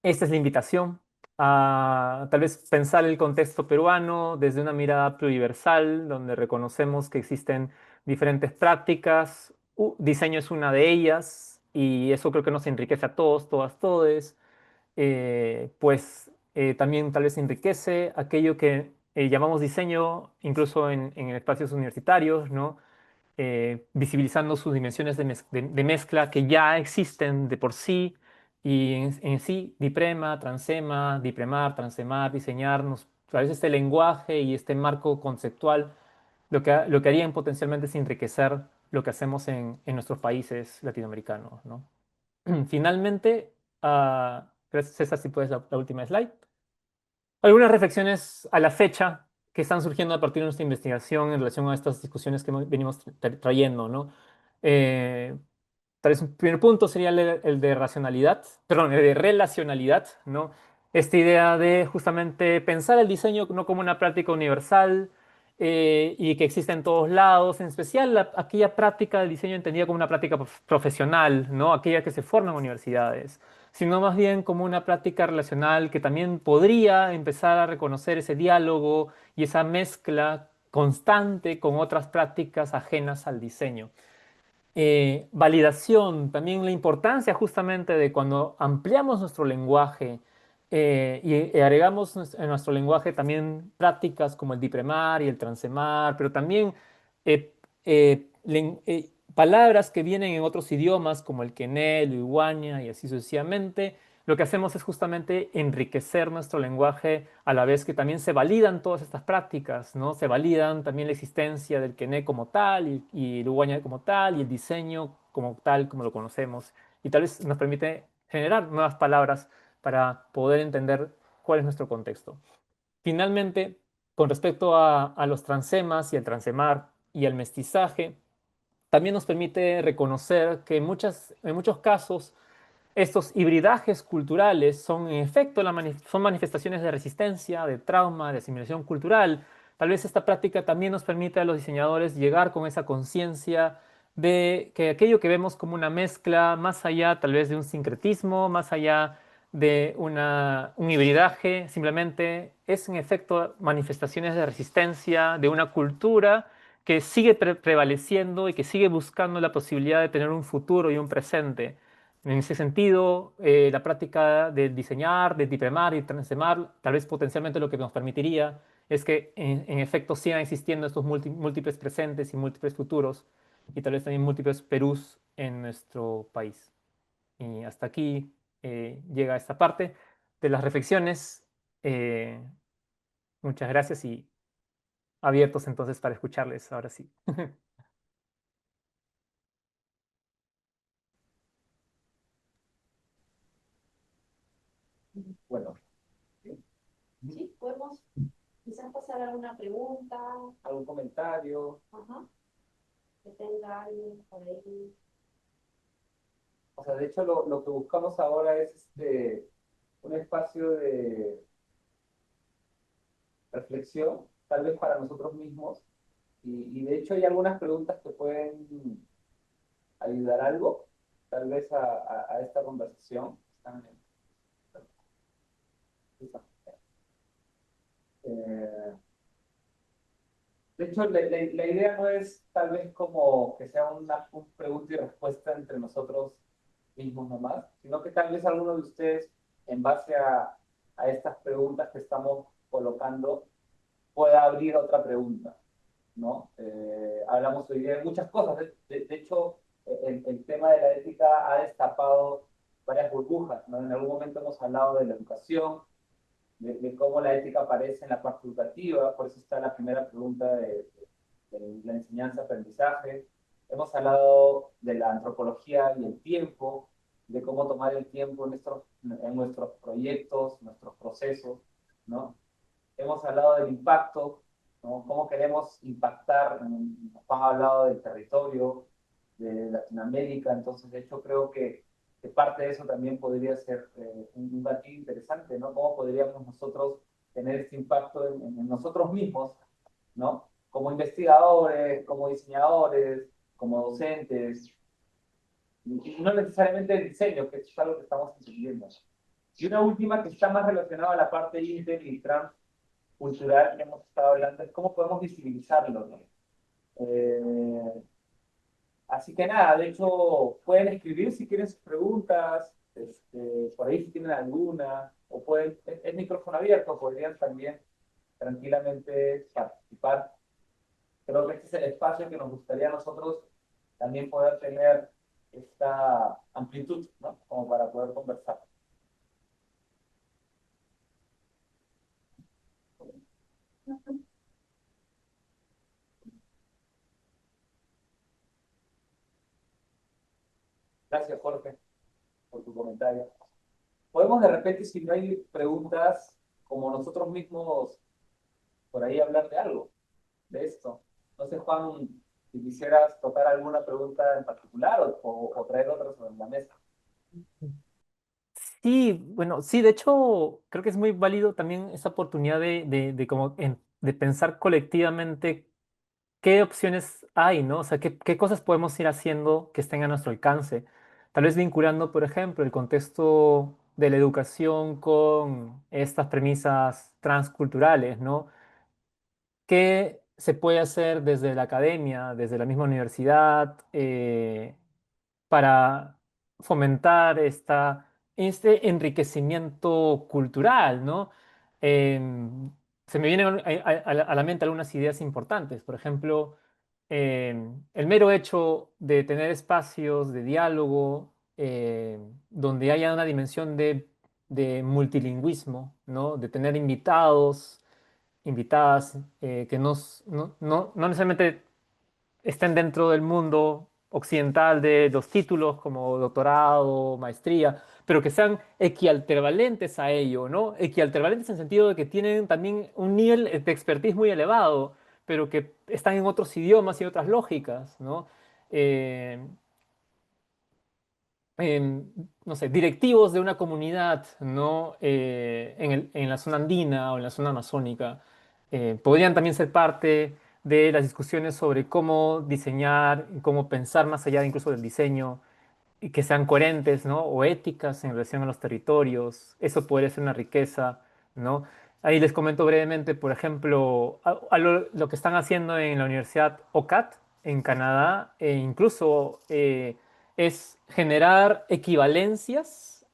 esta es la invitación a tal vez pensar el contexto peruano desde una mirada pluriversal, donde reconocemos que existen diferentes prácticas, diseño es una de ellas, y eso creo que nos enriquece a todos, todas, todes. También tal vez enriquece aquello que llamamos diseño incluso en espacios universitarios, ¿no? Visibilizando sus dimensiones de mezcla que ya existen de por sí, y en sí, diprema, transema, dipremar, transemar, diseñarnos, a veces este lenguaje y este marco conceptual, lo que harían potencialmente es enriquecer lo que hacemos en nuestros países latinoamericanos, ¿no? Finalmente, gracias César, si puedes la última slide. Algunas reflexiones a la fecha que están surgiendo a partir de nuestra investigación en relación a estas discusiones que venimos trayendo, ¿no? Eh, Tal vez un primer punto sería el de racionalidad, perdón, el de relacionalidad, ¿no? Esta idea de justamente pensar el diseño no como una práctica universal y que existe en todos lados, en especial aquella práctica del diseño entendida como una práctica profesional, ¿no? Aquella que se forma en universidades, sino más bien como una práctica relacional que también podría empezar a reconocer ese diálogo y esa mezcla constante con otras prácticas ajenas al diseño. Validación, también la importancia justamente de cuando ampliamos nuestro lenguaje y agregamos en nuestro lenguaje también prácticas como el dipremar y el transemar, pero también palabras que vienen en otros idiomas como el quené, el uiguaña y así sucesivamente. Lo que hacemos es justamente enriquecer nuestro lenguaje a la vez que también se validan todas estas prácticas, ¿no? Se validan también la existencia del quené como tal y el uguaña como tal y el diseño como tal, como lo conocemos. Y tal vez nos permite generar nuevas palabras para poder entender cuál es nuestro contexto. Finalmente, con respecto a los transemas y al transemar y al mestizaje, también nos permite reconocer que en muchos casos estos hibridajes culturales son en efecto son manifestaciones de resistencia, de trauma, de asimilación cultural. Tal vez esta práctica también nos permite a los diseñadores llegar con esa conciencia de que aquello que vemos como una mezcla, más allá tal vez de un sincretismo, más allá de un hibridaje, simplemente es en efecto manifestaciones de resistencia de una cultura que sigue prevaleciendo y que sigue buscando la posibilidad de tener un futuro y un presente. En ese sentido, la práctica de diseñar, de dipremar y transemar, tal vez potencialmente lo que nos permitiría es que en efecto sigan existiendo estos múltiples presentes y múltiples futuros y tal vez también múltiples Perús en nuestro país. Y hasta aquí llega esta parte de las reflexiones. Eh, Muchas gracias y abiertos entonces para escucharles ahora sí. Bueno, ¿sí? Sí, podemos quizás pasar alguna pregunta, ¿Algún comentario? ajá, que tenga alguien por ahí. O sea, de hecho, lo que buscamos ahora es un espacio de reflexión, tal vez para nosotros mismos, y de hecho hay algunas preguntas que pueden ayudar algo, tal vez a esta conversación. Eh, de hecho, la idea no es tal vez como que sea un pregunta y respuesta entre nosotros mismos nomás, sino que tal vez alguno de ustedes, en base a estas preguntas que estamos colocando, pueda abrir otra pregunta, ¿no? Hablamos hoy día de muchas cosas. De hecho, el tema de la ética ha destapado varias burbujas, ¿no? En algún momento hemos hablado de la educación, de cómo la ética aparece en la parte educativa, por eso está la primera pregunta de la enseñanza-aprendizaje. Hemos hablado de la antropología y el tiempo, de cómo tomar el tiempo en nuestros proyectos, nuestros procesos, ¿no? Hemos hablado del impacto, ¿no? Cómo queremos impactar. Nos han hablado del territorio, de Latinoamérica, entonces de hecho creo que parte de eso también podría ser un gatillo interesante, ¿no? Cómo podríamos nosotros tener este impacto en nosotros mismos, ¿no? Como investigadores, como diseñadores, como docentes, y no necesariamente el diseño, que es algo que estamos entendiendo. Y una última que está más relacionada a la parte inter y transcultural que hemos estado hablando es cómo podemos visibilizarlo, ¿no? Así que nada, de hecho, pueden escribir si quieren sus preguntas, por ahí si tienen alguna, o pueden, es micrófono abierto, podrían también tranquilamente participar. Creo que este es el espacio que nos gustaría a nosotros también poder tener esta amplitud, ¿no? Como para poder conversar. Gracias, Jorge, por tu comentario. Podemos de repente, si no hay preguntas, como nosotros mismos, por ahí hablar de algo, de esto. No sé, Juan, si quisieras tocar alguna pregunta en particular o traer otras sobre la mesa. Sí, bueno, sí, de hecho, creo que es muy válido también esa oportunidad de pensar colectivamente qué opciones hay, ¿no? O sea, qué cosas podemos ir haciendo que estén a nuestro alcance. Tal vez vinculando, por ejemplo, el contexto de la educación con estas premisas transculturales, ¿no? ¿Qué se puede hacer desde la academia, desde la misma universidad, para fomentar este enriquecimiento cultural, ¿no? Em, Se me vienen a la mente algunas ideas importantes. Por ejemplo, el mero hecho de tener espacios de diálogo donde haya una dimensión de multilingüismo, ¿no? De tener invitadas que no necesariamente estén dentro del mundo occidental de los títulos como doctorado, maestría, pero que sean equialtervalentes a ello, ¿no? Equialtervalentes en el sentido de que tienen también un nivel de expertise muy elevado, pero que están en otros idiomas y otras lógicas, ¿no? Eh, em, no sé, directivos de una comunidad, ¿no? En la zona andina o en la zona amazónica, podrían también ser parte de las discusiones sobre cómo diseñar, y cómo pensar más allá incluso del diseño, y que sean coherentes, ¿no? O éticas en relación a los territorios. Eso podría ser una riqueza, ¿no? Ahí les comento brevemente, por ejemplo, lo que están haciendo en la Universidad OCAT en Canadá, e incluso es generar equivalencias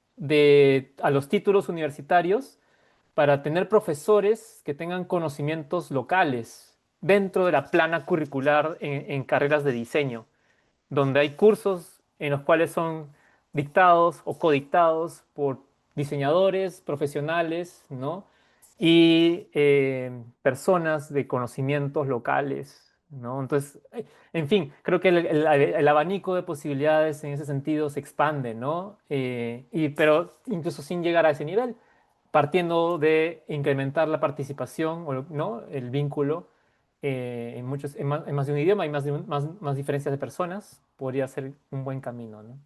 a los títulos universitarios para tener profesores que tengan conocimientos locales dentro de la plana curricular en carreras de diseño, donde hay cursos en los cuales son dictados o codictados por diseñadores profesionales, ¿no? Y personas de conocimientos locales, ¿no? Entonces, en fin, creo que el abanico de posibilidades en ese sentido se expande, ¿no? Pero incluso sin llegar a ese nivel, partiendo de incrementar la participación, ¿no? El vínculo en más de un idioma, hay más diferencias de personas, podría ser un buen camino, ¿no?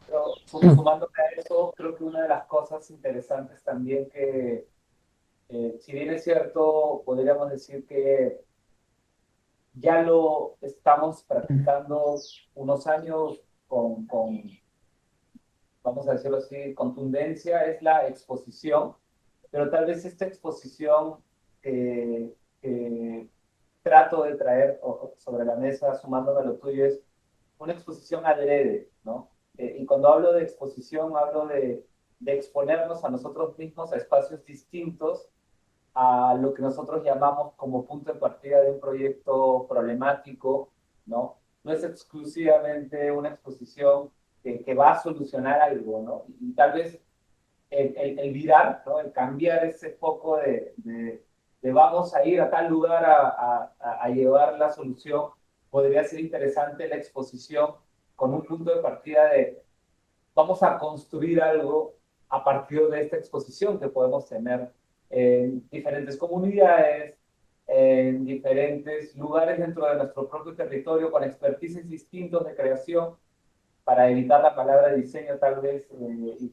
Pero sumándome a eso, creo que una de las cosas interesantes también que, si bien es cierto, podríamos decir que ya lo estamos practicando unos años con, vamos a decirlo así, contundencia, es la exposición, pero tal vez esta exposición que trato de traer sobre la mesa, sumándome a lo tuyo, es una exposición adrede, ¿no? Y cuando hablo de exposición, hablo de exponernos a nosotros mismos a espacios distintos a lo que nosotros llamamos como punto de partida de un proyecto problemático, ¿no? No es exclusivamente una exposición que va a solucionar algo, ¿no? Y tal vez el virar, ¿no? El cambiar ese foco de vamos a ir a tal lugar a llevar la solución, podría ser interesante la exposición con un punto de partida de vamos a construir algo a partir de esta exposición que podemos tener en diferentes comunidades, en diferentes lugares dentro de nuestro propio territorio, con expertices distintos de creación, para evitar la palabra diseño tal vez,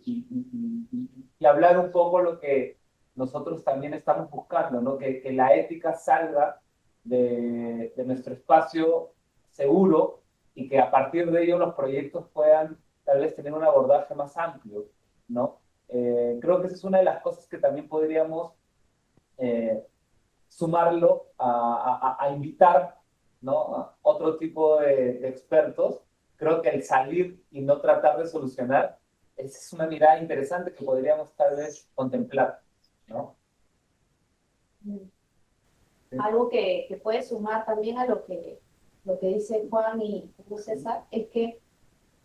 y hablar un poco lo que nosotros también estamos buscando, ¿no? Que la ética salga de nuestro espacio seguro y que a partir de ello los proyectos puedan tal vez tener un abordaje más amplio, ¿no? Creo que esa es una de las cosas que también podríamos eh, sumarlo a invitar, ¿no? A otro tipo de expertos. Creo que el salir y no tratar de solucionar, esa es una mirada interesante que podríamos tal vez contemplar, ¿no? algo que puede sumar también a lo que dice Juan y César, es que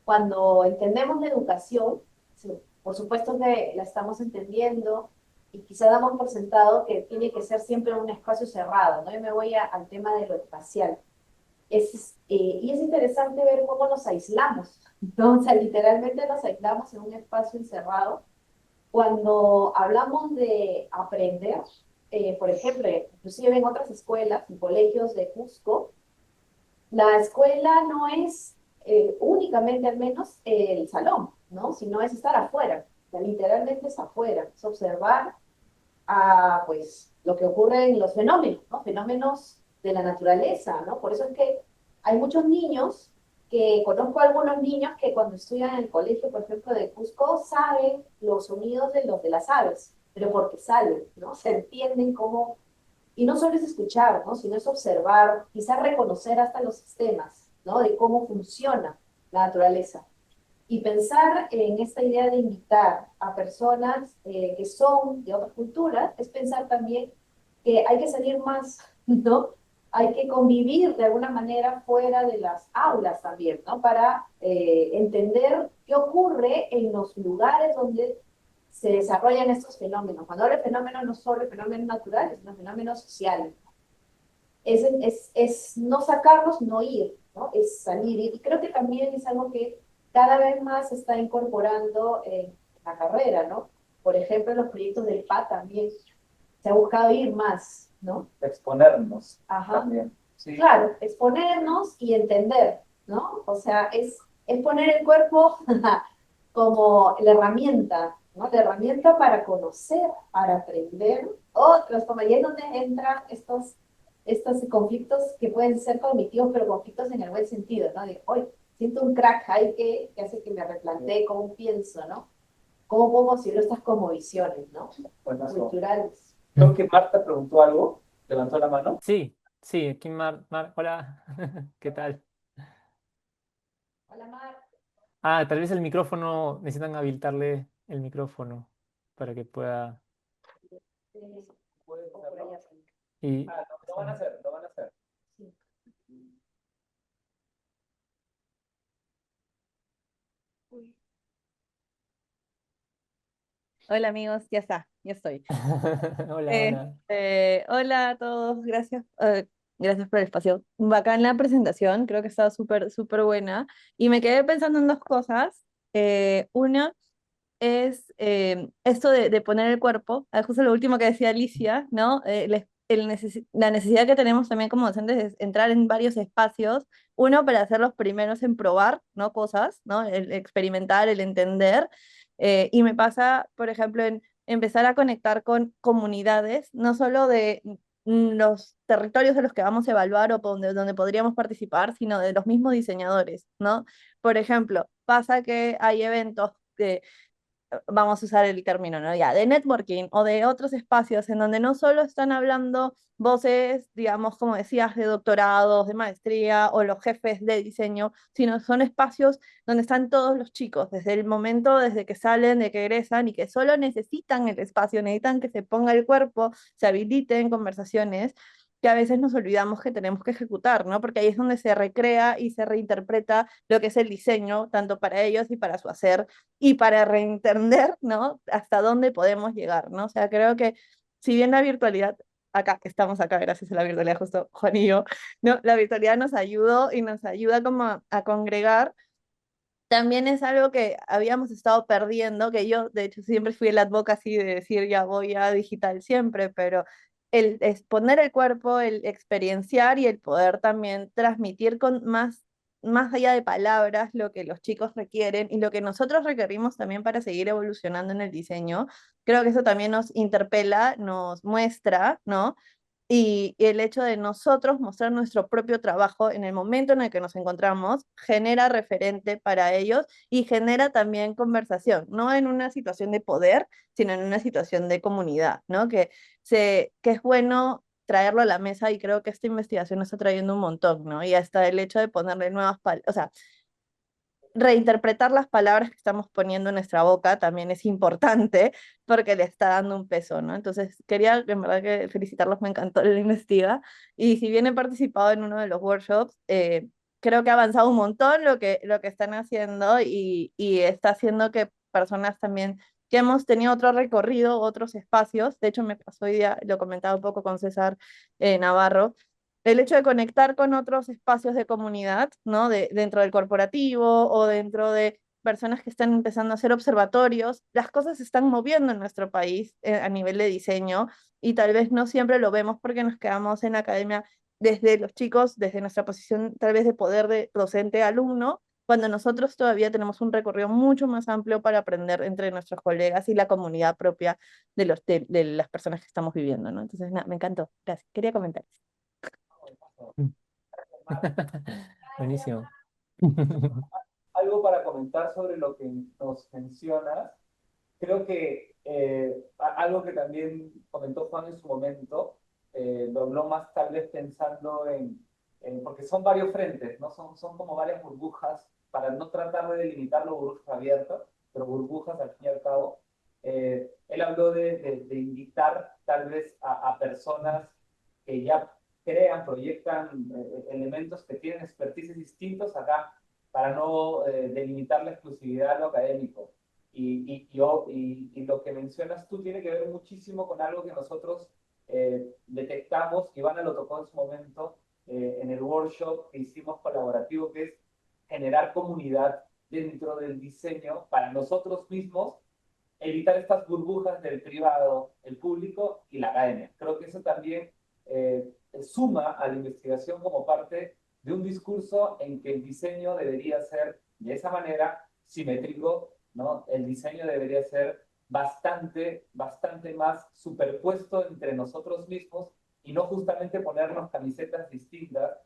cuando entendemos la educación, sí, por supuesto que la estamos entendiendo y quizá damos por sentado que tiene que ser siempre un espacio cerrado, ¿no? Yo me voy al tema de lo espacial. Y es interesante ver cómo nos aislamos, ¿no? O sea, literalmente nos aislamos en un espacio encerrado. Cuando hablamos de aprender, por ejemplo, inclusive en otras escuelas, en colegios de Cusco, la escuela no es únicamente, al menos, el salón, ¿no? Sino es estar afuera. O sea, literalmente es afuera, es observar pues, lo que ocurre en los fenómenos, ¿no? Fenómenos de la naturaleza, ¿no? Por eso es que hay muchos niños conozco algunos niños que cuando estudian en el colegio, por ejemplo, de Cusco, saben los sonidos de las aves, pero porque salen, ¿no? Se entienden cómo y no solo es escuchar, ¿no? Sino es observar, quizás reconocer hasta los sistemas, ¿no? De cómo funciona la naturaleza. Y pensar en esta idea de invitar a personas que son de otras culturas, es pensar también que hay que salir más, ¿no? Hay que convivir de alguna manera fuera de las aulas también, ¿no? Para entender qué ocurre en los lugares donde se desarrollan estos fenómenos. Cuando hablo de fenómenos, no solo fenómenos naturales, sino fenómenos sociales. Es no sacarlos, no ir, ¿no? Es salir. Y creo que también es algo que cada vez más se está incorporando en la carrera, ¿no? Por ejemplo, en los proyectos del PA también se ha buscado ir más, ¿no? Exponernos Ajá. también. Sí. Claro, exponernos y entender, ¿no? O sea, es poner el cuerpo como la herramienta, ¿no? La herramienta para conocer, para aprender, o ahí es donde entran estos conflictos que pueden ser cognitivos, pero conflictos en el buen sentido, ¿no? De, hoy siento un crack ahí que hace que me replantee cómo pienso, ¿no? ¿Cómo puedo conseguir estas como visiones, ¿no? Bueno, Culturales. creo que Marta preguntó algo, levantó la mano. Sí, sí, aquí hola, ¿qué tal? Hola, Mar. Ah, tal vez el micrófono, necesitan habilitarle el micrófono para que pueda. ¿Puedes O por hacerlo? allá. Y Ah, no, lo van a hacer, lo van a hacer. Sí. Hola amigos, ya está, ya estoy. Hola, hola. Hola a todos, gracias por el espacio. Bacán la presentación, creo que estaba súper, súper buena. Y me quedé pensando en dos cosas. Una es esto de poner el cuerpo, justo lo último que decía Alicia, ¿no? La necesidad que tenemos también como docentes es entrar en varios espacios, uno para ser los primeros en probar, ¿no? Cosas, ¿no? El experimentar, el entender. Y me pasa, por ejemplo, en empezar a conectar con comunidades, no solo de los territorios de los que vamos a evaluar o donde podríamos participar, sino de los mismos diseñadores, ¿no? Por ejemplo, pasa que hay eventos que vamos a usar el término, ¿no? Ya, de networking o de otros espacios en donde no solo están hablando voces, digamos, como decías, de doctorados, de maestría o los jefes de diseño, sino son espacios donde están todos los chicos, desde el momento, desde que salen, de que egresan y que solo necesitan el espacio, necesitan que se ponga el cuerpo, se habiliten conversaciones que a veces nos olvidamos que tenemos que ejecutar, ¿no? Porque ahí es donde se recrea y se reinterpreta lo que es el diseño, tanto para ellos y para su hacer, y para reentender, ¿no? Hasta dónde podemos llegar, ¿no? O sea, creo que si bien la virtualidad, acá, estamos acá gracias a la virtualidad, justo Juan y yo, ¿no? La virtualidad nos ayudó y nos ayuda como a congregar, también es algo que habíamos estado perdiendo, que yo de hecho siempre fui el advocacy de decir ya voy a digital siempre, pero el exponer el cuerpo, el experienciar y el poder también transmitir con más allá de palabras lo que los chicos requieren y lo que nosotros requerimos también para seguir evolucionando en el diseño. Creo que eso también nos interpela, nos muestra, ¿no? Y el hecho de nosotros mostrar nuestro propio trabajo en el momento en el que nos encontramos genera referente para ellos y genera también conversación, no en una situación de poder, sino en una situación de comunidad, ¿no? Que es bueno traerlo a la mesa y creo que esta investigación nos está trayendo un montón, ¿no? Y hasta el hecho de ponerle nuevas palabras, o sea, reinterpretar las palabras que estamos poniendo en nuestra boca también es importante porque le está dando un peso, ¿no? Entonces, quería en verdad que felicitarlos, me encantó la investigación y si bien he participado en uno de los workshops, creo que ha avanzado un montón lo que están haciendo y está haciendo que personas también que hemos tenido otro recorrido, otros espacios, de hecho me pasó hoy día, lo comentaba un poco con César Navarro, el hecho de conectar con otros espacios de comunidad, ¿no? Dentro del corporativo o dentro de personas que están empezando a hacer observatorios, las cosas se están moviendo en nuestro país a nivel de diseño y tal vez no siempre lo vemos porque nos quedamos en la academia desde los chicos, desde nuestra posición tal vez de poder de docente-alumno, cuando nosotros todavía tenemos un recorrido mucho más amplio para aprender entre nuestros colegas y la comunidad propia de las personas que estamos viviendo, ¿no? Entonces, nada, me encantó. Gracias. Quería comentar. Mm. Buenísimo. Algo para comentar sobre lo que nos mencionas. Creo que algo que también comentó Juan en su momento, lo habló más tal vez pensando porque son varios frentes, ¿no? Son como varias burbujas, para no tratar de delimitarlo burbujas abiertas, pero burbujas al fin y al cabo. Él habló de invitar tal vez a personas que ya crean, proyectan elementos que tienen expertices distintos acá, para no delimitar la exclusividad a lo académico. Y lo que mencionas tú tiene que ver muchísimo con algo que nosotros detectamos, Ivana lo tocó en su momento, en el workshop que hicimos colaborativo, que es generar comunidad dentro del diseño para nosotros mismos, evitar estas burbujas del privado, el público y la academia. Creo que eso también suma a la investigación como parte de un discurso en que el diseño debería ser de esa manera simétrico, ¿no? El diseño debería ser bastante más superpuesto entre nosotros mismos y no justamente ponernos camisetas distintas,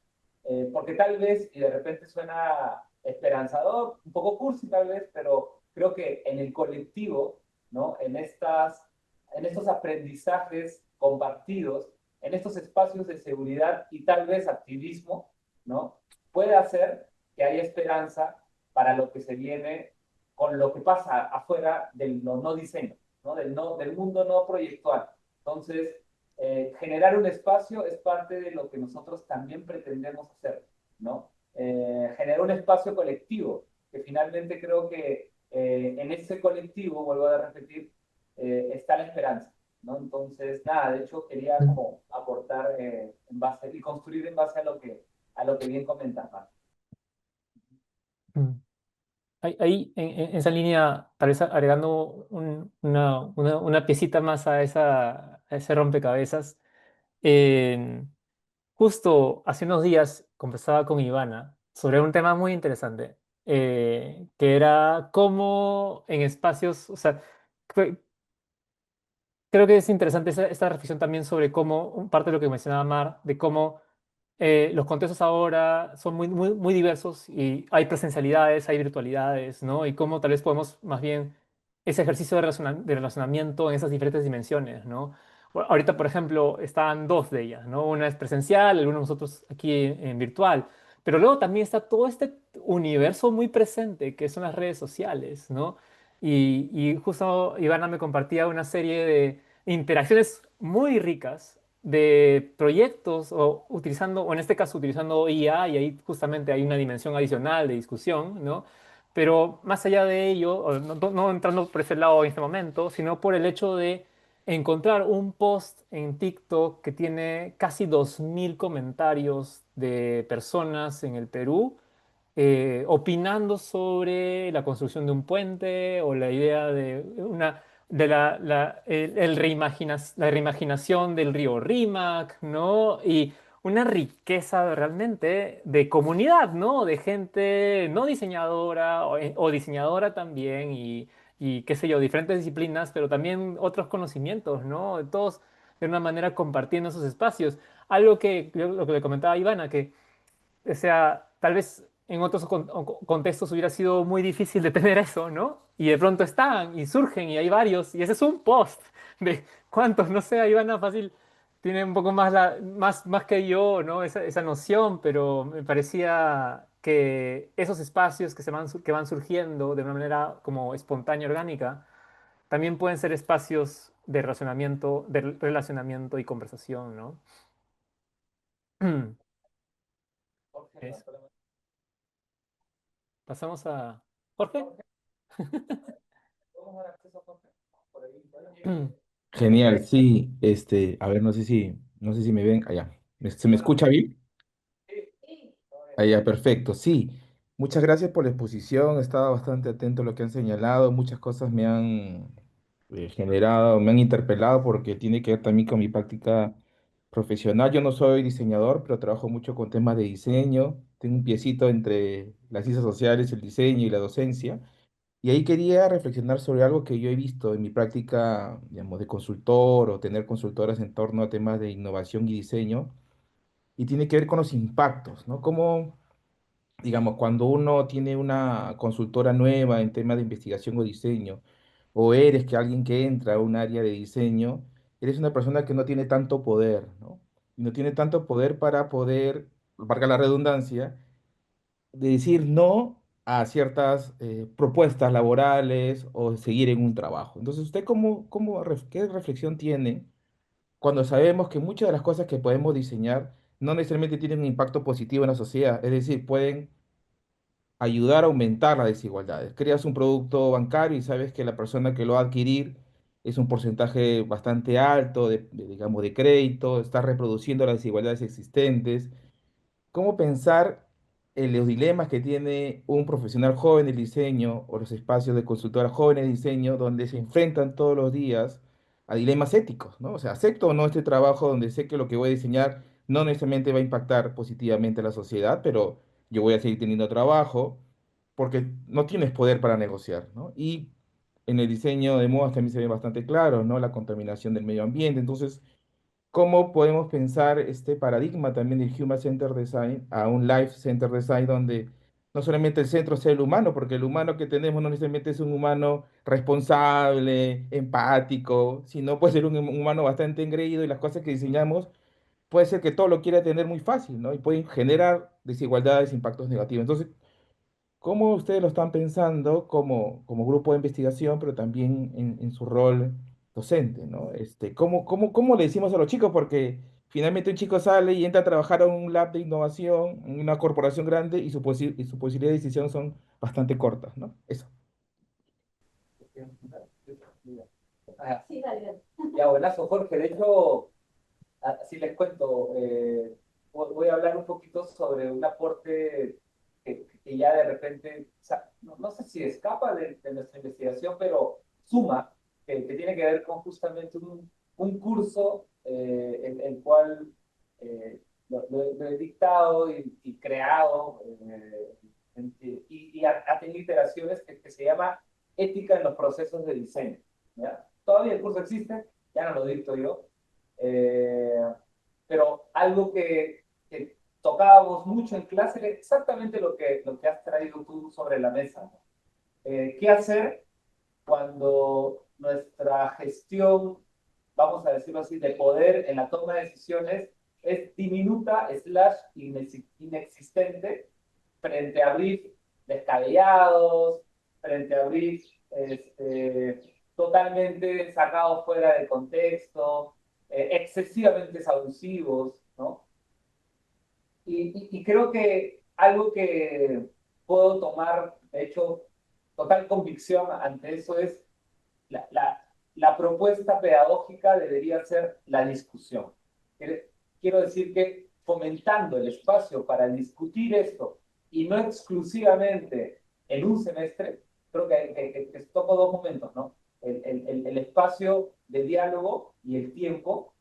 porque tal vez, y de repente suena esperanzador, un poco cursi tal vez, pero creo que en el colectivo, ¿no? En estos aprendizajes compartidos, en estos espacios de seguridad y tal vez activismo, ¿no? Puede hacer que haya esperanza para lo que se viene con lo que pasa afuera del no diseño, ¿no? Del mundo no proyectual. Entonces, generar un espacio es parte de lo que nosotros también pretendemos hacer, ¿no? Generar un espacio colectivo, que finalmente creo que en ese colectivo, vuelvo a repetir, está la esperanza, ¿no? Entonces, nada, de hecho quería como aportar en base y construir en base a lo que bien comentaba. Mm. Ahí, en esa línea, tal vez agregando una piecita más a ese rompecabezas, eh, justo hace unos días conversaba con Ivana sobre un tema muy interesante, que era cómo en espacios, o sea, creo que es interesante esta reflexión también sobre cómo, parte de lo que mencionaba Mar, de cómo los contextos ahora son muy diversos y hay presencialidades, hay virtualidades, ¿no? Y cómo tal vez podemos más bien ese ejercicio de relacionamiento en esas diferentes dimensiones, ¿no? Ahorita, por ejemplo, están dos de ellas, ¿no? Una es presencial, algunos de nosotros aquí en virtual, pero luego también está todo este universo muy presente que son las redes sociales, ¿no? Y justo Ivana me compartía una serie de interacciones muy ricas de proyectos o utilizando, o en este caso utilizando IA, y ahí justamente hay una dimensión adicional de discusión, ¿no? Pero más allá de ello, o no entrando por ese lado en este momento, sino por el hecho de encontrar un post en TikTok que tiene casi 2.000 comentarios de personas en el Perú opinando sobre la construcción de un puente o la idea de la reimaginación del río Rímac, ¿no? Y una riqueza realmente de comunidad, ¿no? De gente no diseñadora o diseñadora también y qué sé yo, diferentes disciplinas, pero también otros conocimientos, ¿no? Todos de una manera compartiendo esos espacios. Algo que lo que le comentaba a Ivana, que o sea, tal vez en otros contextos hubiera sido muy difícil de tener eso, ¿no? Y de pronto están y surgen y hay varios. Y ese es un post de cuántos, no sé, ahí van a fácil. Tiene un poco más, más que yo, ¿no? Esa noción, pero me parecía que esos espacios que van surgiendo de una manera como espontánea, orgánica, también pueden ser espacios de relacionamiento y conversación, ¿no? Jorge, Eso. Pasamos a Jorge. ¿podemos dar acceso a Jorge? Por ahí, bueno. Genial, sí, a ver, no sé si me ven allá. ¿Se me escucha bien? Sí, todo bien. Allá, perfecto, sí. Muchas gracias por la exposición, he estado bastante atento a lo que han señalado, muchas cosas me han generado, me han interpelado porque tiene que ver también con mi práctica profesional. Yo no soy diseñador, pero trabajo mucho con temas de diseño, tengo un piecito entre las ciencias sociales, el diseño y la docencia. Y ahí quería reflexionar sobre algo que yo he visto en mi práctica, digamos, de consultor o tener consultoras en torno a temas de innovación y diseño, y tiene que ver con los impactos, ¿no? Como, digamos, cuando uno tiene una consultora nueva en temas de investigación o diseño, o eres que alguien que entra a un área de diseño, eres una persona que no tiene tanto poder, ¿no? Y no tiene tanto poder para poder, valga la redundancia, de decir no a ciertas propuestas laborales o seguir en un trabajo. Entonces, ¿usted qué reflexión tiene cuando sabemos que muchas de las cosas que podemos diseñar no necesariamente tienen un impacto positivo en la sociedad? Es decir, pueden ayudar a aumentar las desigualdades. Creas un producto bancario y sabes que la persona que lo va a adquirir es un porcentaje bastante alto digamos, de crédito, está reproduciendo las desigualdades existentes. ¿Cómo pensar en los dilemas que tiene un profesional joven del diseño o los espacios de consultora jóvenes de diseño donde se enfrentan todos los días a dilemas éticos, ¿no? O sea, acepto o no este trabajo donde sé que lo que voy a diseñar no necesariamente va a impactar positivamente a la sociedad, pero yo voy a seguir teniendo trabajo porque no tienes poder para negociar, ¿no? Y en el diseño de modas también se ve bastante claro, ¿no? La contaminación del medio ambiente. Entonces, ¿cómo podemos pensar este paradigma también del Human Centered Design a un Life Centered Design donde no solamente el centro sea el humano, porque el humano que tenemos no necesariamente es un humano responsable, empático, sino puede ser un humano bastante engreído y las cosas que diseñamos puede ser que todo lo quiera tener muy fácil, ¿no? Y pueden generar desigualdades, impactos negativos. Entonces, ¿cómo ustedes lo están pensando como grupo de investigación, pero también en su rol docente, ¿no? ¿Cómo le decimos a los chicos? Porque finalmente un chico sale y entra a trabajar a un lab de innovación, en una corporación grande, y su posibilidad de decisión son bastante cortas, ¿no? Eso. Ah, Sí, dale, dale. ya, buenazo, Jorge. De hecho, así les cuento, voy a hablar un poquito sobre un aporte que ya de repente, o sea, no sé si escapa de nuestra investigación, pero suma, que tiene que ver con justamente un curso el cual lo he dictado y creado y ha tenido iteraciones que se llama Ética en los procesos de diseño. ¿Ya? Todavía el curso existe, ya no lo dicto yo, eh, pero algo que tocábamos mucho en clase era exactamente lo que has traído tú sobre la mesa, ¿no? ¿Qué hacer cuando nuestra gestión, vamos a decirlo así, de poder en la toma de decisiones es diminuta, slash, inexistente, frente a briefs descabellados, frente a briefs totalmente sacados fuera de contexto, excesivamente abusivos, ¿no? Y creo que algo que puedo tomar, de hecho, total convicción ante eso es la propuesta pedagógica debería ser la discusión. Quiero decir que fomentando el espacio para discutir esto y no exclusivamente en un semestre, creo que toco dos momentos, ¿no? El espacio de diálogo y el tiempo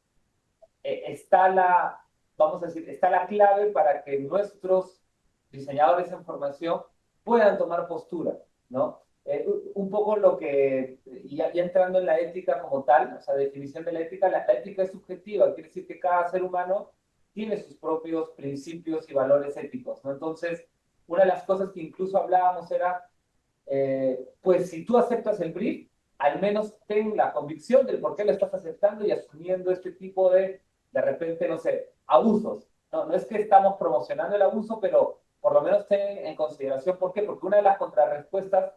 está vamos a decir, está la clave para que nuestros diseñadores en formación puedan tomar postura, ¿no? Un poco lo que, ya entrando en la ética como tal, o sea, definición de la ética es subjetiva, quiere decir que cada ser humano tiene sus propios principios y valores éticos, ¿no? Entonces, una de las cosas que incluso hablábamos era, pues si tú aceptas el brief, al menos ten la convicción del por qué lo estás aceptando y asumiendo este tipo de repente, no sé, abusos. No es que estamos promocionando el abuso, pero por lo menos ten en consideración. ¿Por qué? Porque una de las contrarrespuestas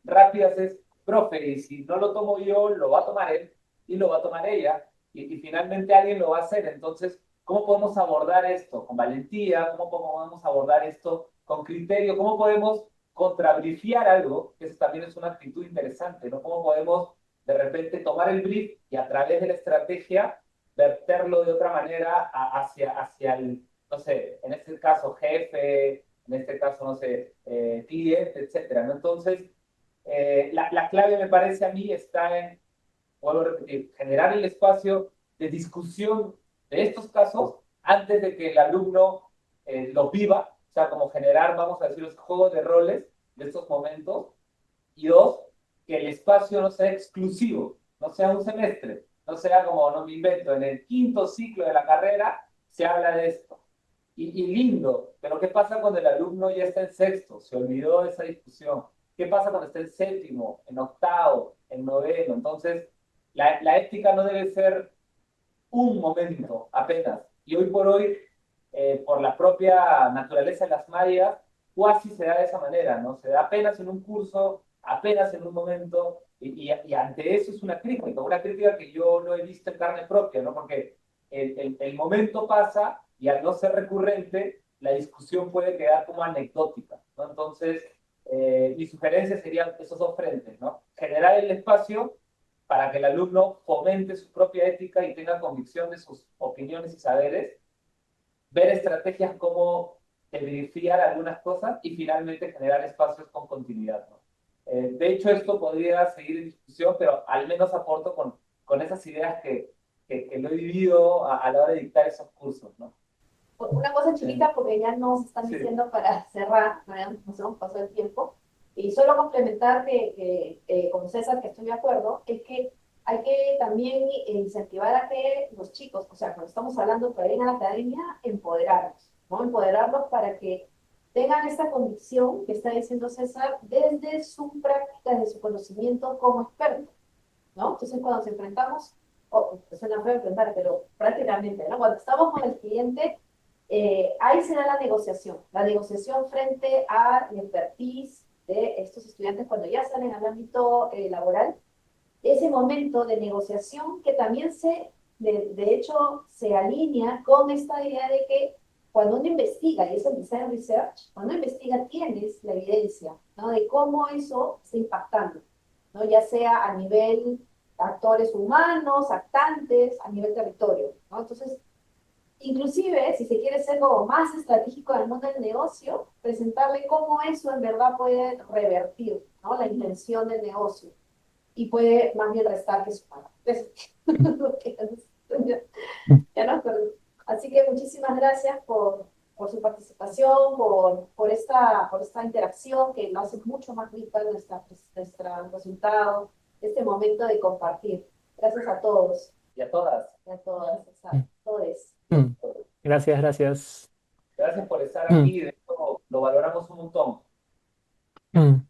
rápidas es, profe, y si no lo tomo yo, lo va a tomar él y lo va a tomar ella, y finalmente alguien lo va a hacer. Entonces, ¿cómo podemos abordar esto con valentía? ¿Cómo podemos abordar esto con criterio? ¿Cómo podemos contrabrifiar algo? Que eso también es una actitud interesante, ¿no? ¿Cómo podemos de repente tomar el brief y a través de la estrategia verterlo de otra manera hacia el, no sé, en este caso jefe, en este caso, no sé, cliente, etcétera, ¿no? Entonces, la clave me parece a mí está en, vuelvo a repetir, generar el espacio de discusión de estos casos antes de que el alumno los viva, o sea, como generar, vamos a decir, los juegos de roles de estos momentos. Y dos, que el espacio no sea exclusivo, no sea un semestre, no sea como, no me invento, en el quinto ciclo de la carrera se habla de esto. Y lindo, pero ¿qué pasa cuando el alumno ya está en sexto? Se olvidó de esa discusión. ¿Qué pasa cuando está en séptimo, en octavo, en noveno? Entonces, la ética no debe ser un momento apenas. Y hoy por hoy, por la propia naturaleza de las mallas, casi se da de esa manera, ¿no? Se da apenas en un curso, apenas en un momento, y ante eso es una crítica que yo no he visto en carne propia, ¿no? Porque el momento pasa y al no ser recurrente, la discusión puede quedar como anecdótica, ¿no? Entonces, mi sugerencia serían esos dos frentes, ¿no? Generar el espacio para que el alumno fomente su propia ética y tenga convicción de sus opiniones y saberes, ver estrategias como verificar algunas cosas y finalmente generar espacios con continuidad, ¿no? De hecho, esto podría seguir en discusión, pero al menos aporto con esas ideas que lo he vivido a la hora de dictar esos cursos, ¿no? Una cosa chiquita, porque ya nos están Sí. diciendo para cerrar, ¿no? Nos hemos pasado el tiempo. Y solo complementar con César, que estoy de acuerdo, es que hay que también incentivar a que los chicos, o sea, cuando estamos hablando para ir a la academia, empoderarlos, ¿no? Empoderarlos para que tengan esta convicción que está diciendo César desde su práctica, desde su conocimiento como experto, ¿no? Entonces, cuando nos enfrentamos, suena feo enfrentar, pero prácticamente, ¿no? Cuando estamos con el cliente, ahí se da la negociación frente a la expertise de estos estudiantes cuando ya salen al ámbito laboral, ese momento de negociación que también de hecho, se alinea con esta idea de que cuando uno investiga, y es el design research, cuando uno investiga tienes la evidencia, ¿no? De cómo eso está impactando, ¿no? Ya sea a nivel actores humanos, actantes, a nivel territorio, ¿no? Entonces, inclusive, si se quiere ser como más estratégico en el mundo del negocio, presentarle cómo eso en verdad puede revertir, ¿no? La intención del negocio y puede más bien restar que sumar. Ya no, así que muchísimas gracias por su participación, por esta interacción que lo hace mucho más rica nuestro resultado, este momento de compartir. Gracias a todos Y a todas, y a todas, Mm, a todos. mm. Gracias, gracias. gracias por estar Mm, aquí, de esto lo valoramos un montón. mm.